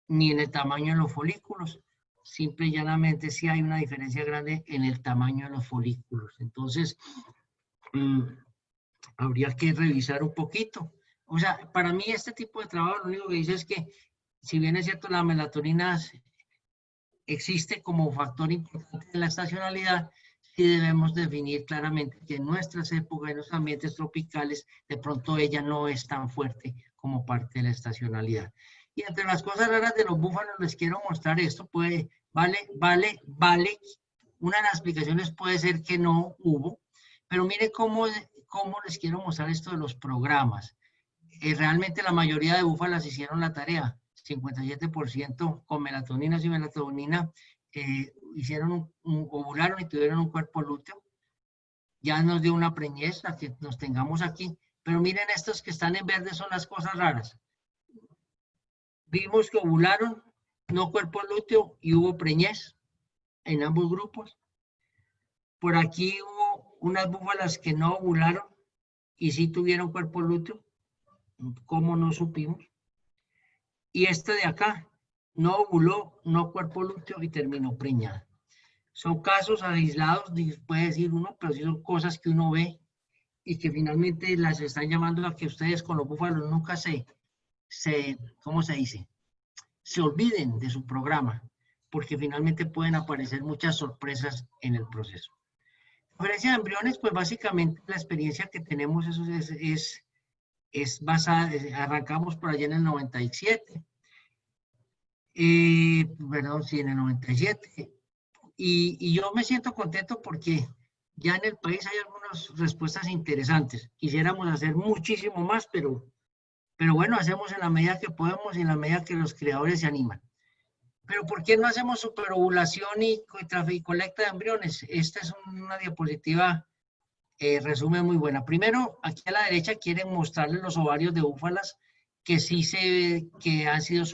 ni en el tamaño de los folículos. Simple y llanamente sí hay una diferencia grande en el tamaño de los folículos. Entonces habría que revisar un poquito. O sea, para mí este tipo de trabajo lo único que dice es que, si bien es cierto, la melatonina existe como factor importante en la estacionalidad, sí debemos definir claramente que en nuestras épocas, en los ambientes tropicales, de pronto ella no es tan fuerte como parte de la estacionalidad. Y entre las cosas raras de los búfalos les quiero mostrar esto, vale. Una de las explicaciones puede ser que no hubo, pero mire cómo les quiero mostrar esto de los programas. Realmente la mayoría de búfalas hicieron la tarea, 57% con melatonina y melatonina ovularon y tuvieron un cuerpo lúteo. Ya nos dio una preñez a que nos tengamos aquí, pero miren estos que están en verde son las cosas raras. Vimos que ovularon, no cuerpo lúteo y hubo preñez en ambos grupos. Por aquí hubo unas búfalas que no ovularon y sí tuvieron cuerpo lúteo. ¿Cómo no supimos? Y este de acá no ovuló, no cuerpo lúteo y terminó preñada. Son casos aislados, puede decir uno, pero sí son cosas que uno ve y que finalmente las están llamando a que ustedes con los búfalos nunca ¿cómo se dice? Se olviden de su programa, porque finalmente pueden aparecer muchas sorpresas en el proceso. La diferencia de embriones, pues básicamente la experiencia que tenemos es basada, arrancamos por allá en el 97, perdón, sí, en el 97, y yo me siento contento porque ya en el país hay algunas respuestas interesantes. Quisiéramos hacer muchísimo más, pero bueno, hacemos en la medida que podemos y en la medida que los creadores se animan. Pero ¿por qué no hacemos superovulación y colecta de embriones? Esta es una diapositiva resumen muy buena. Primero, aquí a la derecha quieren mostrarles los ovarios de búfalas que sí que han sido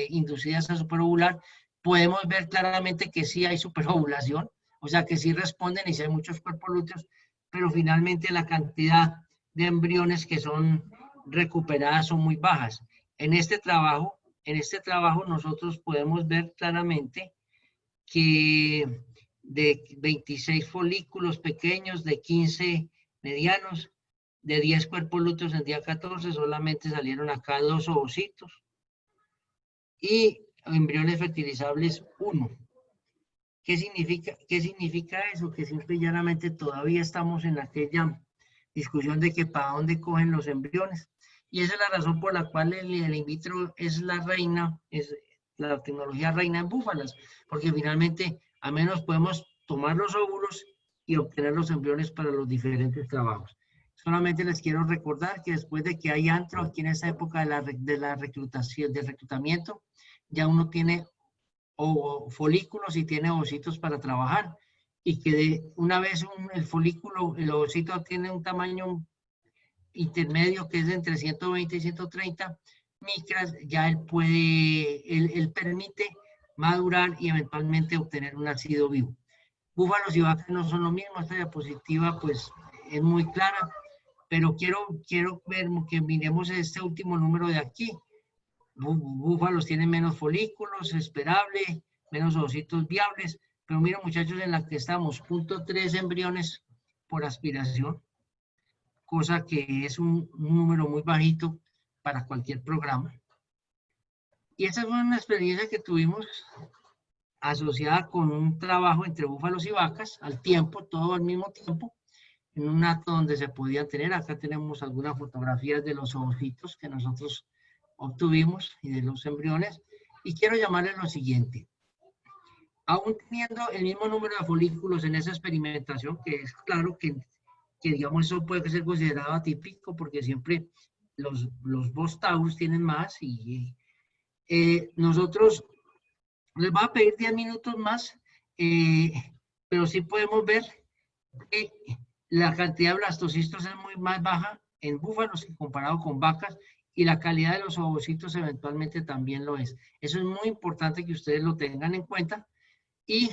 inducidas a superovular. Podemos ver claramente que sí hay superovulación, o sea que sí responden y sí hay muchos cuerpos lúteos, pero finalmente la cantidad de embriones que son recuperadas son muy bajas. En este trabajo nosotros podemos ver claramente que de 26 folículos pequeños, de 15 medianos, de 10 cuerpos lúteos en día 14, solamente salieron acá 2 ovocitos y embriones fertilizables 1. ¿Qué significa eso? Que simple y llanamente todavía estamos en aquella discusión de que para dónde cogen los embriones. Y esa es la razón por la cual el in vitro es la reina, es la tecnología reina en búfalas, porque finalmente a menos podemos tomar los óvulos y obtener los embriones para los diferentes trabajos. Solamente les quiero recordar que después de que hay antro aquí en esta época de la reclutación, del reclutamiento, ya uno tiene folículos y tiene ovocitos para trabajar, y que una vez el folículo, el ovocito tiene un tamaño intermedio que es de entre 120 y 130 micras, ya él permite madurar y eventualmente obtener un ácido vivo. Búfalos y vacas no son lo mismo. Esta diapositiva pues es muy clara, pero quiero ver que miremos este último número de aquí. Búfalos tienen menos folículos, esperable, menos ovocitos viables, pero miren muchachos, en la que estamos, 0.3 embriones por aspiración, cosa que es un número muy bajito para cualquier programa. Y esa fue una experiencia que tuvimos asociada con un trabajo entre búfalos y vacas, al tiempo, todo al mismo tiempo, en un acto donde se podía tener. Acá tenemos algunas fotografías de los ovocitos que nosotros obtuvimos y de los embriones. Y quiero llamarles lo siguiente. Aún teniendo el mismo número de folículos en esa experimentación, que es claro que digamos eso puede ser considerado atípico porque siempre los Bos Taurus tienen más, y nosotros les voy a pedir 10 minutos más, pero sí podemos ver que la cantidad de blastocistos es muy más baja en búfalos comparado con vacas, y la calidad de los ovocitos eventualmente también lo es. Eso es muy importante que ustedes lo tengan en cuenta, y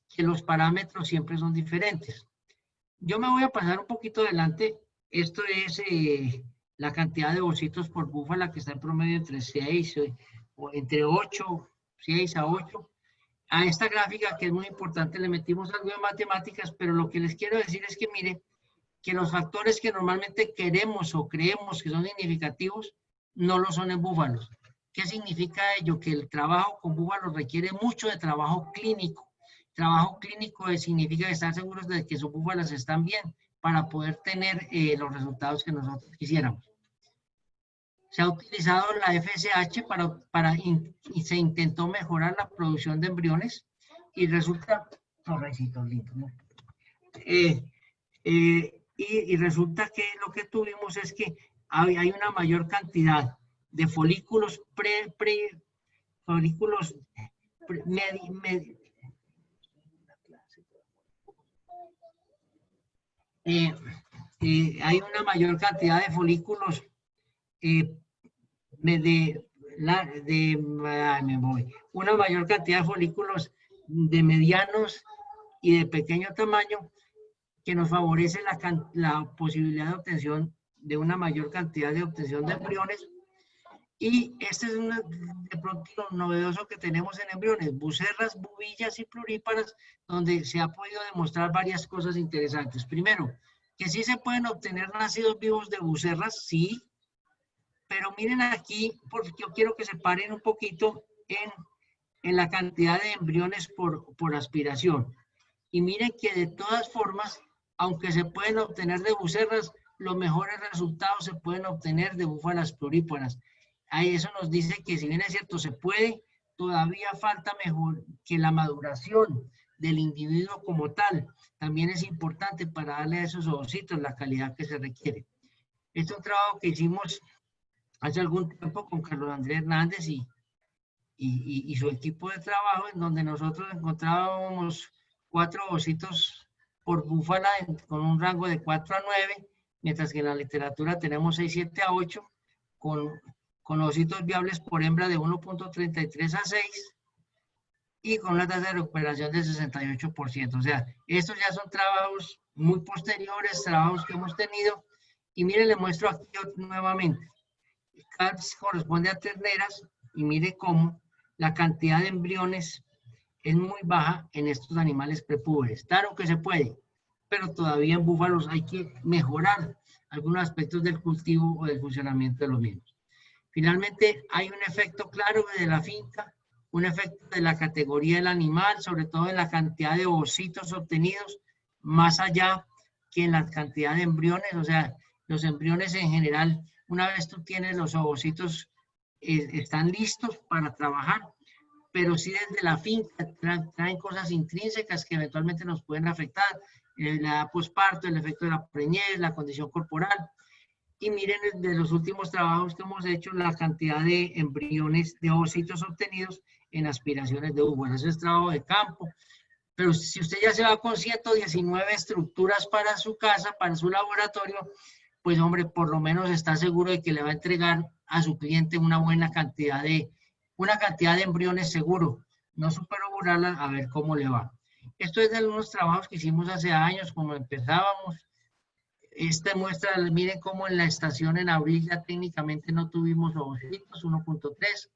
que los parámetros siempre son diferentes. Yo me voy a pasar un poquito adelante. Esto es la cantidad de ovocitos por búfala, que está en promedio entre 6 o entre 6 a 8. A esta gráfica, que es muy importante, le metimos algo de matemáticas, pero lo que les quiero decir es que, mire, que los factores que normalmente queremos o creemos que son significativos no lo son en búfalos. ¿Qué significa ello? Que el trabajo con búfalos requiere mucho de trabajo clínico. Trabajo clínico significa estar seguros de que sus búfalos están bien para poder tener los resultados que nosotros quisiéramos. Se ha utilizado la FSH y se intentó mejorar la producción de embriones y resulta, ¿no? Y resulta que lo que tuvimos es que hay una mayor cantidad de folículos hay una mayor cantidad de folículos una mayor cantidad de folículos de medianos y de pequeño tamaño que nos favorece la posibilidad de obtención de una mayor cantidad de obtención de embriones. Y este es de pronto lo novedoso que tenemos en embriones, bucerras, bubillas y pluríparas, donde se ha podido demostrar varias cosas interesantes. Primero, que sí se pueden obtener nacidos vivos de bucerras, sí, pero miren aquí, porque yo quiero que se paren un poquito en la cantidad de embriones por aspiración. Y miren que de todas formas, aunque se pueden obtener de bucerras, los mejores resultados se pueden obtener de búfalas pluríparas. Ahí eso nos dice que si bien es cierto se puede, todavía falta mejor que la maduración del individuo como tal. También es importante para darle a esos ovocitos la calidad que se requiere. Este es un trabajo que hicimos hace algún tiempo con Carlos Andrés Hernández y su equipo de trabajo, en donde nosotros encontrábamos 4 ovocitos por búfala con un rango de 4 a 9, mientras que en la literatura tenemos 6, 7 a 8, con ovocitos viables por hembra de 1.33 a 6 y con una tasa de recuperación del 68%. O sea, estos ya son trabajos muy posteriores, trabajos que hemos tenido. Y mire, le muestro aquí nuevamente. Cada corresponde a terneras y mire cómo la cantidad de embriones es muy baja en estos animales prepúberes. Claro que se puede, pero todavía en búfalos hay que mejorar algunos aspectos del cultivo o del funcionamiento de los mismos. Finalmente, hay un efecto claro de la finca, un efecto de la categoría del animal, sobre todo en la cantidad de ovocitos obtenidos, más allá que en la cantidad de embriones. O sea, los embriones en general, una vez tú tienes los ovocitos, están listos para trabajar, pero sí desde la finca traen cosas intrínsecas que eventualmente nos pueden afectar, la edad posparto, el efecto de la preñez, la condición corporal. Y miren de los últimos trabajos que hemos hecho, la cantidad de embriones, de ovocitos obtenidos en aspiraciones de búfalo. Ese es trabajo de campo. Pero si usted ya se va con 119 estructuras para su casa, para su laboratorio, pues hombre, por lo menos está seguro de que le va a entregar a su cliente una buena cantidad de embriones seguro. No superoburarla, a ver cómo le va. Esto es de algunos trabajos que hicimos hace años, como empezábamos. Esta muestra, miren cómo en la estación en abril ya técnicamente no tuvimos ovocitos, 1.3.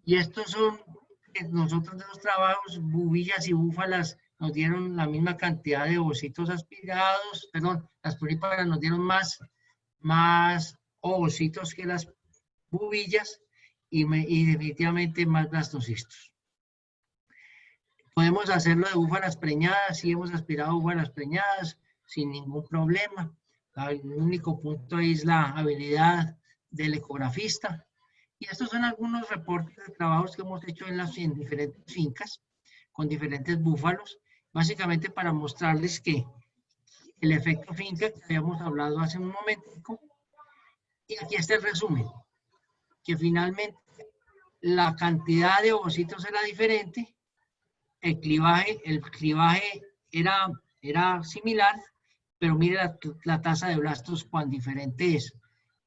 Y estos son, nosotros de los trabajos, bubillas y búfalas nos dieron la misma cantidad de ovocitos aspirados, perdón, las pluríparas nos dieron más ovocitos que las bubillas y definitivamente más blastocistos. Podemos hacerlo de búfalas preñadas, sí hemos aspirado búfalas preñadas, sin ningún problema. El único punto ahí es la habilidad del ecografista. Y estos son algunos reportes de trabajos que hemos hecho en diferentes fincas, con diferentes búfalos, básicamente para mostrarles que el efecto finca que habíamos hablado hace un momento, y aquí está el resumen, que finalmente la cantidad de ovocitos era diferente, el clivaje era similar, pero mire la tasa de blastos cuán diferente es.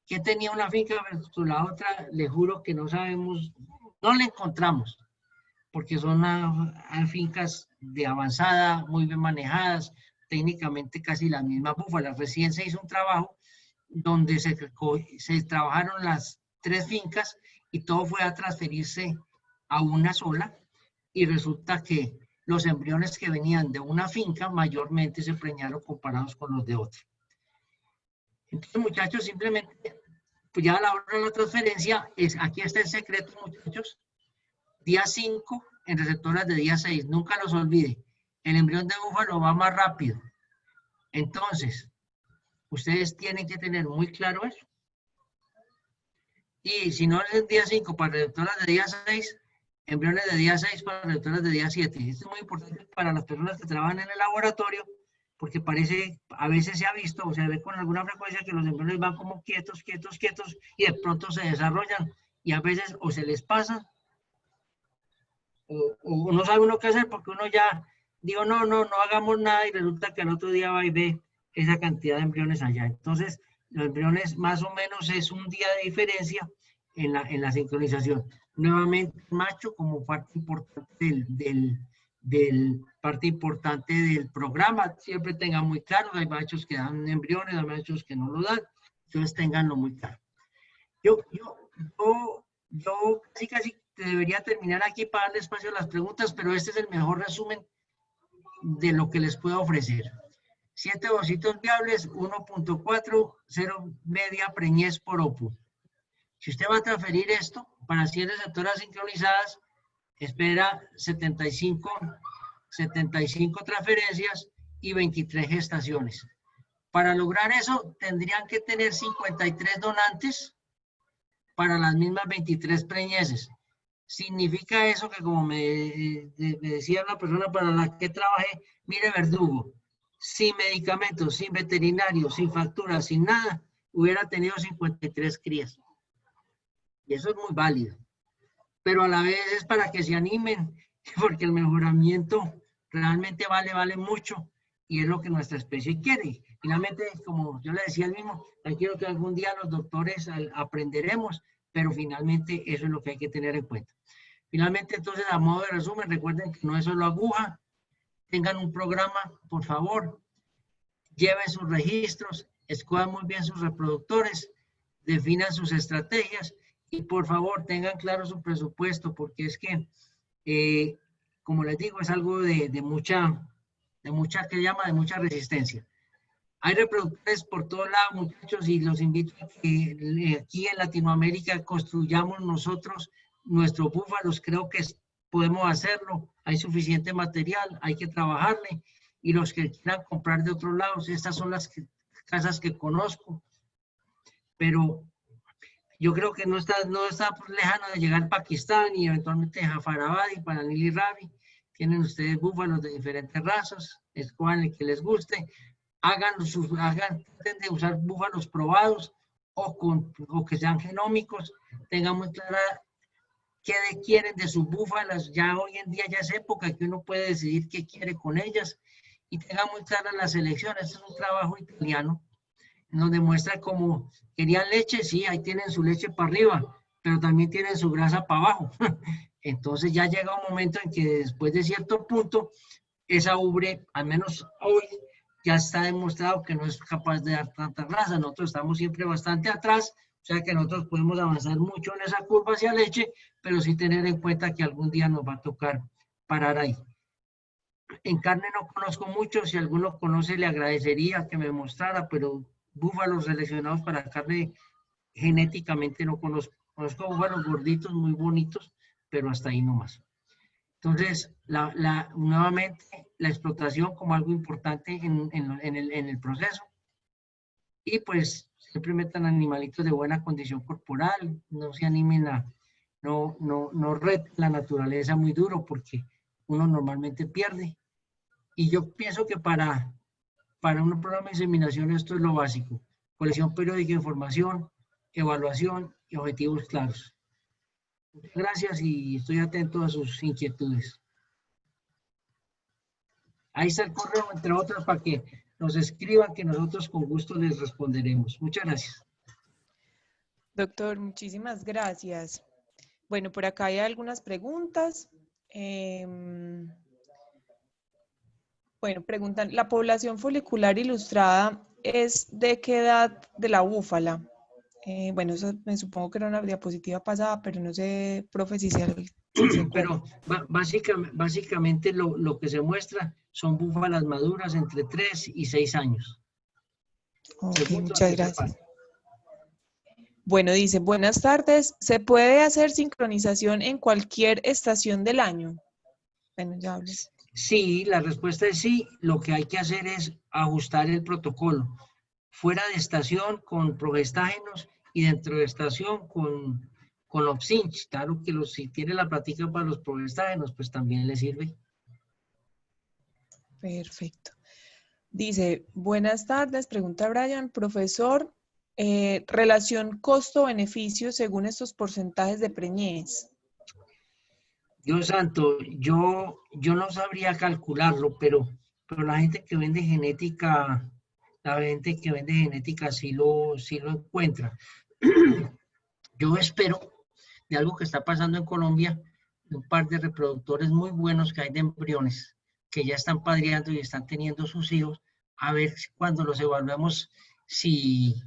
¿Qué tenía una finca versus la otra? Le juro que no sabemos, no la encontramos, porque son fincas de avanzada, muy bien manejadas, técnicamente casi las mismas búfalas. Recién se hizo un trabajo donde se trabajaron las 3 fincas y todo fue a transferirse a una sola, y resulta que los embriones que venían de una finca mayormente se preñaron comparados con los de otra. Entonces, muchachos, simplemente, pues ya a la hora de la transferencia, aquí está el secreto, muchachos. Día 5 en receptoras de día 6. Nunca los olvide. El embrión de búfalo va más rápido. Entonces, ustedes tienen que tener muy claro eso. Y si no es el día 5 para receptoras de día 6, embriones de día 6 para receptoras de día 7. Esto es muy importante para las personas que trabajan en el laboratorio, porque parece, a veces se ha visto o se ve con alguna frecuencia que los embriones van como quietos, quietos, quietos, y de pronto se desarrollan, y a veces o se les pasa, o no sabe uno qué hacer, porque uno ya digo, no hagamos nada, y resulta que al otro día va y ve esa cantidad de embriones allá. Entonces, los embriones más o menos es un día de diferencia en la sincronización. Nuevamente, el macho como parte importante parte del programa, siempre tengan muy claro, hay machos que dan embriones, hay machos que no lo dan, entonces tenganlo muy claro. Yo casi debería terminar aquí para darle espacio a las preguntas, pero este es el mejor resumen de lo que les puedo ofrecer. 7 ovocitos viables, 1.4, 0 media preñez por óvulo. Si usted va a transferir esto para 100 receptoras sincronizadas, espera 75 transferencias y 23 gestaciones. Para lograr eso, tendrían que tener 53 donantes para las mismas 23 preñeces. Significa eso que, como me decía una persona para la que trabajé, mire, Verdugo, sin medicamentos, sin veterinario, sin facturas, sin nada, hubiera tenido 53 crías. Y eso es muy válido. Pero a la vez es para que se animen, porque el mejoramiento realmente vale mucho, y es lo que nuestra especie quiere. Finalmente, como yo le decía al mismo, quiero que algún día los doctores aprenderemos, pero finalmente eso es lo que hay que tener en cuenta. Finalmente, entonces, a modo de resumen, recuerden que no es solo aguja, tengan un programa, por favor, lleven sus registros, escojan muy bien sus reproductores, definan sus estrategias y por favor tengan claro su presupuesto, porque es que, como les digo, es algo de mucha resistencia. Hay reproductores por todos lados, muchachos, y los invito a que aquí en Latinoamérica construyamos nosotros nuestros búfalos. Creo que podemos hacerlo, hay suficiente material, hay que trabajarle, y los que quieran comprar de otros lados, estas son las casas que conozco, pero yo creo que no está lejano de llegar a Pakistán y eventualmente Jafarabad y Pananil y Rabi. Tienen ustedes búfalos de diferentes razas, escojan el que les guste, traten de usar búfalos probados o que sean genómicos, tengan muy clara qué quieren de sus búfalas. Ya hoy en día ya es época que uno puede decidir qué quiere con ellas, y tengan muy claras las selecciones. Este es un trabajo italiano, nos demuestra cómo querían leche, sí, ahí tienen su leche para arriba, pero también tienen su grasa para abajo. Entonces ya llega un momento en que después de cierto punto, esa ubre, al menos hoy, ya está demostrado que no es capaz de dar tanta grasa. Nosotros estamos siempre bastante atrás, o sea que nosotros podemos avanzar mucho en esa curva hacia leche, pero sí tener en cuenta que algún día nos va a tocar parar ahí. En carne no conozco mucho, si alguno conoce le agradecería que me mostrara, pero búfalos seleccionados para carne genéticamente no conozco. Conozco búfalos gorditos, muy bonitos, pero hasta ahí nomás. Entonces, nuevamente, la explotación como algo importante en el proceso. Y pues, siempre metan animalitos de buena condición corporal, no se animen no reten la naturaleza muy duro, porque uno normalmente pierde. Y yo pienso que para un programa de inseminación esto es lo básico: colección periódica de información, evaluación y objetivos claros. Muchas gracias y estoy atento a sus inquietudes. Ahí está el correo, entre otros, para que nos escriban, que nosotros con gusto les responderemos. Muchas gracias. Doctor, muchísimas gracias. Bueno, por acá hay algunas preguntas. Bueno, preguntan, ¿la población folicular ilustrada es de qué edad de la búfala? Bueno, eso me supongo que era una diapositiva pasada, pero no sé, profe, si se Pero básicamente lo que se muestra son búfalas maduras entre 3 y 6 años. Ok, Segundo, muchas tercer gracias. paso. Bueno, dice, buenas tardes. ¿Se puede hacer sincronización en cualquier estación del año? Bueno, ya hablé. Sí, la respuesta es sí. Lo que hay que hacer es ajustar el protocolo. Fuera de estación con progestágenos y dentro de estación con Opsinch. Claro que si tiene la plática para los progestágenos, pues también le sirve. Perfecto. Dice, buenas tardes, pregunta Brian, profesor, relación costo-beneficio según estos porcentajes de preñez. Dios santo, yo no sabría calcularlo, pero la gente que vende genética, sí lo encuentra. Yo espero de algo que está pasando en Colombia, un par de reproductores muy buenos que hay de embriones, que ya están padreando y están teniendo sus hijos, a ver cuando los evaluemos si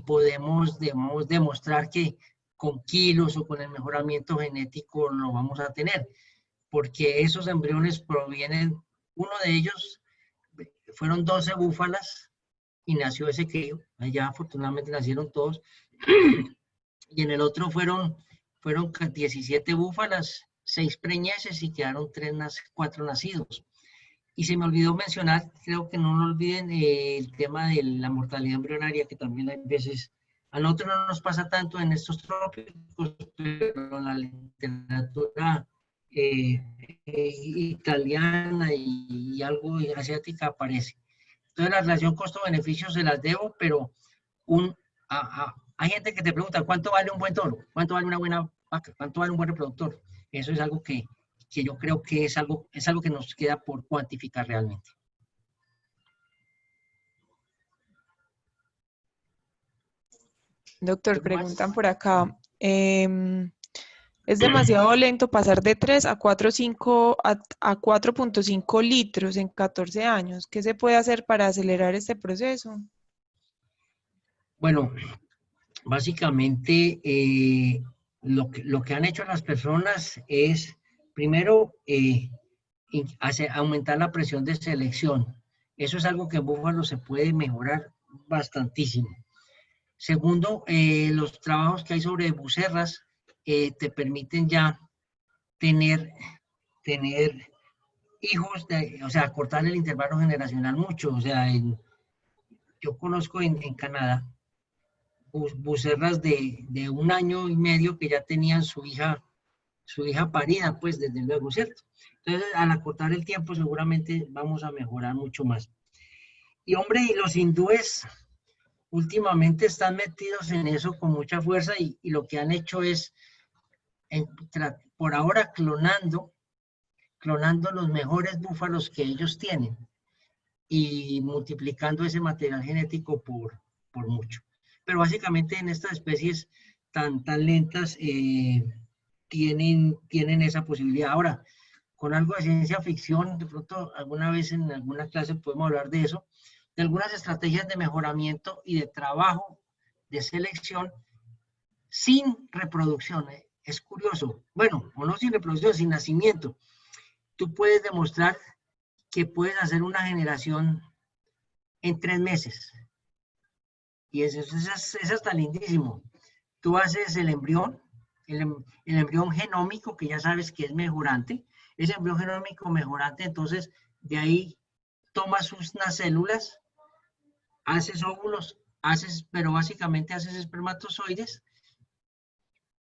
podemos demostrar que con kilos o con el mejoramiento genético lo vamos a tener, porque esos embriones provienen, uno de ellos fueron 12 búfalas y nació ese crío, allá afortunadamente nacieron todos, y en el otro fueron 17 búfalas, 6 preñeces y quedaron 4 nacidos. Y se me olvidó mencionar, creo que no lo olviden, el tema de la mortalidad embrionaria, que también hay veces, a nosotros no nos pasa tanto en estos trópicos, pero en la literatura italiana y algo asiática aparece. Entonces la relación costo-beneficio se las debo, pero hay gente que te pregunta, ¿cuánto vale un buen toro? ¿Cuánto vale una buena vaca? ¿Cuánto vale un buen reproductor? Eso es algo que yo creo que es algo que nos queda por cuantificar realmente. Doctor, preguntan por acá, es demasiado lento pasar de 3 a 4.5 litros en 14 años. ¿Qué se puede hacer para acelerar este proceso? Bueno, básicamente lo que han hecho las personas es, primero, aumentar la presión de selección. Eso es algo que en búfalo se puede mejorar bastantísimo. Segundo, los trabajos que hay sobre bucerras te permiten ya tener hijos, o sea, cortar el intervalo generacional mucho. O sea, yo conozco en Canadá bucerras de 1 año y medio que ya tenían su hija parida, pues desde luego, ¿cierto? Entonces, al acortar el tiempo, seguramente vamos a mejorar mucho más. Y hombre, y los hindúes últimamente están metidos en eso con mucha fuerza y lo que han hecho es, por ahora, clonando los mejores búfalos que ellos tienen y multiplicando ese material genético por mucho. Pero básicamente en estas especies tan lentas tienen esa posibilidad. Ahora, con algo de ciencia ficción, de pronto alguna vez en alguna clase podemos hablar de eso, de algunas estrategias de mejoramiento y de trabajo de selección sin reproducción. Es curioso. Bueno, o no sin reproducción, sin nacimiento. Tú puedes demostrar que puedes hacer una generación en 3 meses. Y eso está lindísimo. Tú haces el embrión, el embrión genómico, que ya sabes que es mejorante. Ese embrión genómico mejorante, entonces, de ahí tomas unas células, haces óvulos, pero básicamente haces espermatozoides,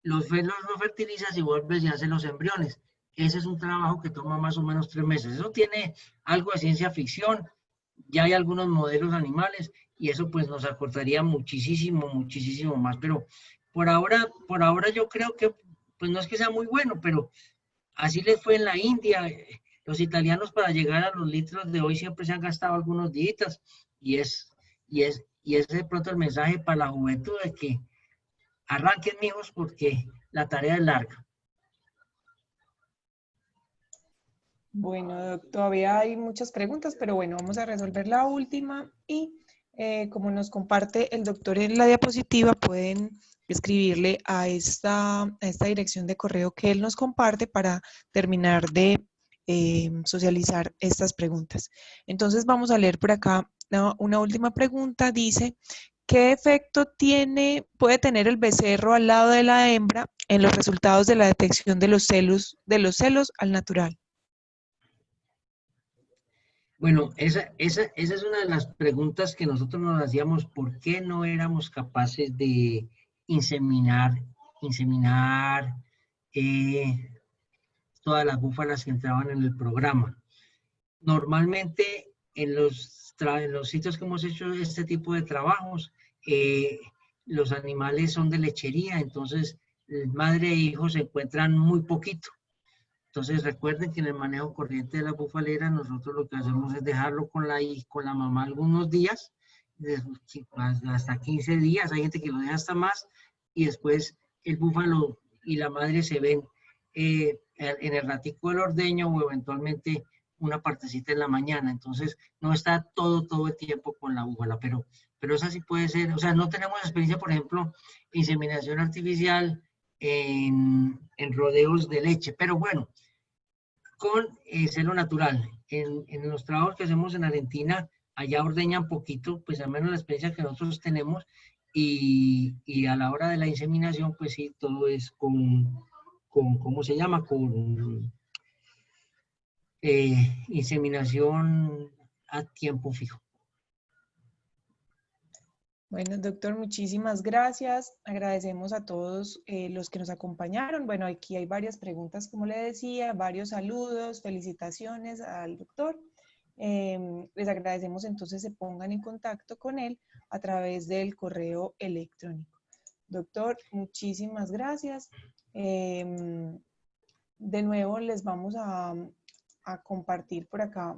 los fertilizas y vuelves y haces los embriones. Ese es un trabajo que toma más o menos 3 meses. Eso tiene algo de ciencia ficción. Ya hay algunos modelos animales y eso pues nos acortaría muchísimo más. Pero por ahora yo creo que pues no es que sea muy bueno, pero así les fue en la India. Los italianos para llegar a los litros de hoy siempre se han gastado algunos días y es de pronto el mensaje para la juventud de que arranquen, mijos, porque la tarea es larga. Bueno, todavía hay muchas preguntas, pero bueno, vamos a resolver la última y como nos comparte el doctor en la diapositiva, pueden escribirle a esta dirección de correo que él nos comparte para terminar de socializar estas preguntas. Entonces vamos a leer por acá una última pregunta, dice, ¿qué efecto puede tener el becerro al lado de la hembra en los resultados de la detección de los celos al natural? Bueno, esa es una de las preguntas que nosotros nos hacíamos, ¿por qué no éramos capaces de inseminar todas las búfalas que entraban en el programa? Normalmente en los sitios que hemos hecho este tipo de trabajos, los animales son de lechería, entonces madre e hijo se encuentran muy poquito. Entonces recuerden que en el manejo corriente de la bufalera nosotros lo que hacemos es dejarlo con la mamá algunos días, hasta 15 días, hay gente que lo deja hasta más, y después el búfalo y la madre se ven en el ratico del ordeño o eventualmente una partecita en la mañana. Entonces no está todo el tiempo con la búfala, pero esa sí puede ser. O sea, no tenemos experiencia, por ejemplo, inseminación artificial en rodeos de leche, pero bueno, con celo natural. En los trabajos que hacemos en Argentina, allá ordeñan poquito, pues al menos la experiencia que nosotros tenemos, y a la hora de la inseminación, pues sí, todo es con ¿cómo se llama? Con inseminación a tiempo fijo. Bueno, doctor, muchísimas gracias. Agradecemos a todos los que nos acompañaron. Bueno, aquí hay varias preguntas, como le decía, varios saludos, felicitaciones al doctor. Les agradecemos entonces se pongan en contacto con él a través del correo electrónico. Doctor, muchísimas gracias. De nuevo les vamos a compartir por acá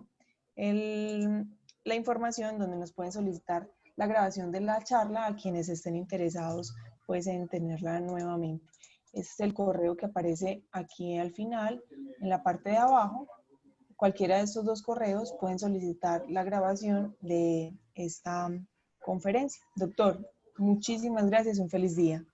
la información donde nos pueden solicitar la grabación de la charla a quienes estén interesados pues en tenerla nuevamente. Este es el correo que aparece aquí al final, en la parte de abajo. Cualquiera de estos dos correos pueden solicitar la grabación de esta conferencia. Doctor, muchísimas gracias, un feliz día.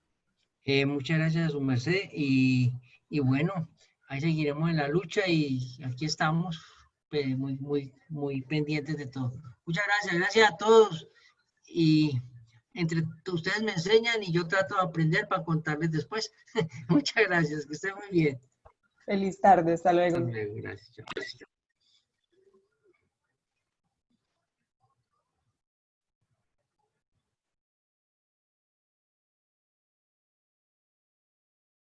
Muchas gracias a su merced y bueno, ahí seguiremos en la lucha y aquí estamos pues, muy pendientes de todo. Muchas gracias a todos. Y entre ustedes me enseñan y yo trato de aprender para contarles después. Muchas gracias, que estén muy bien. Feliz tarde, hasta luego. Hasta luego, gracias.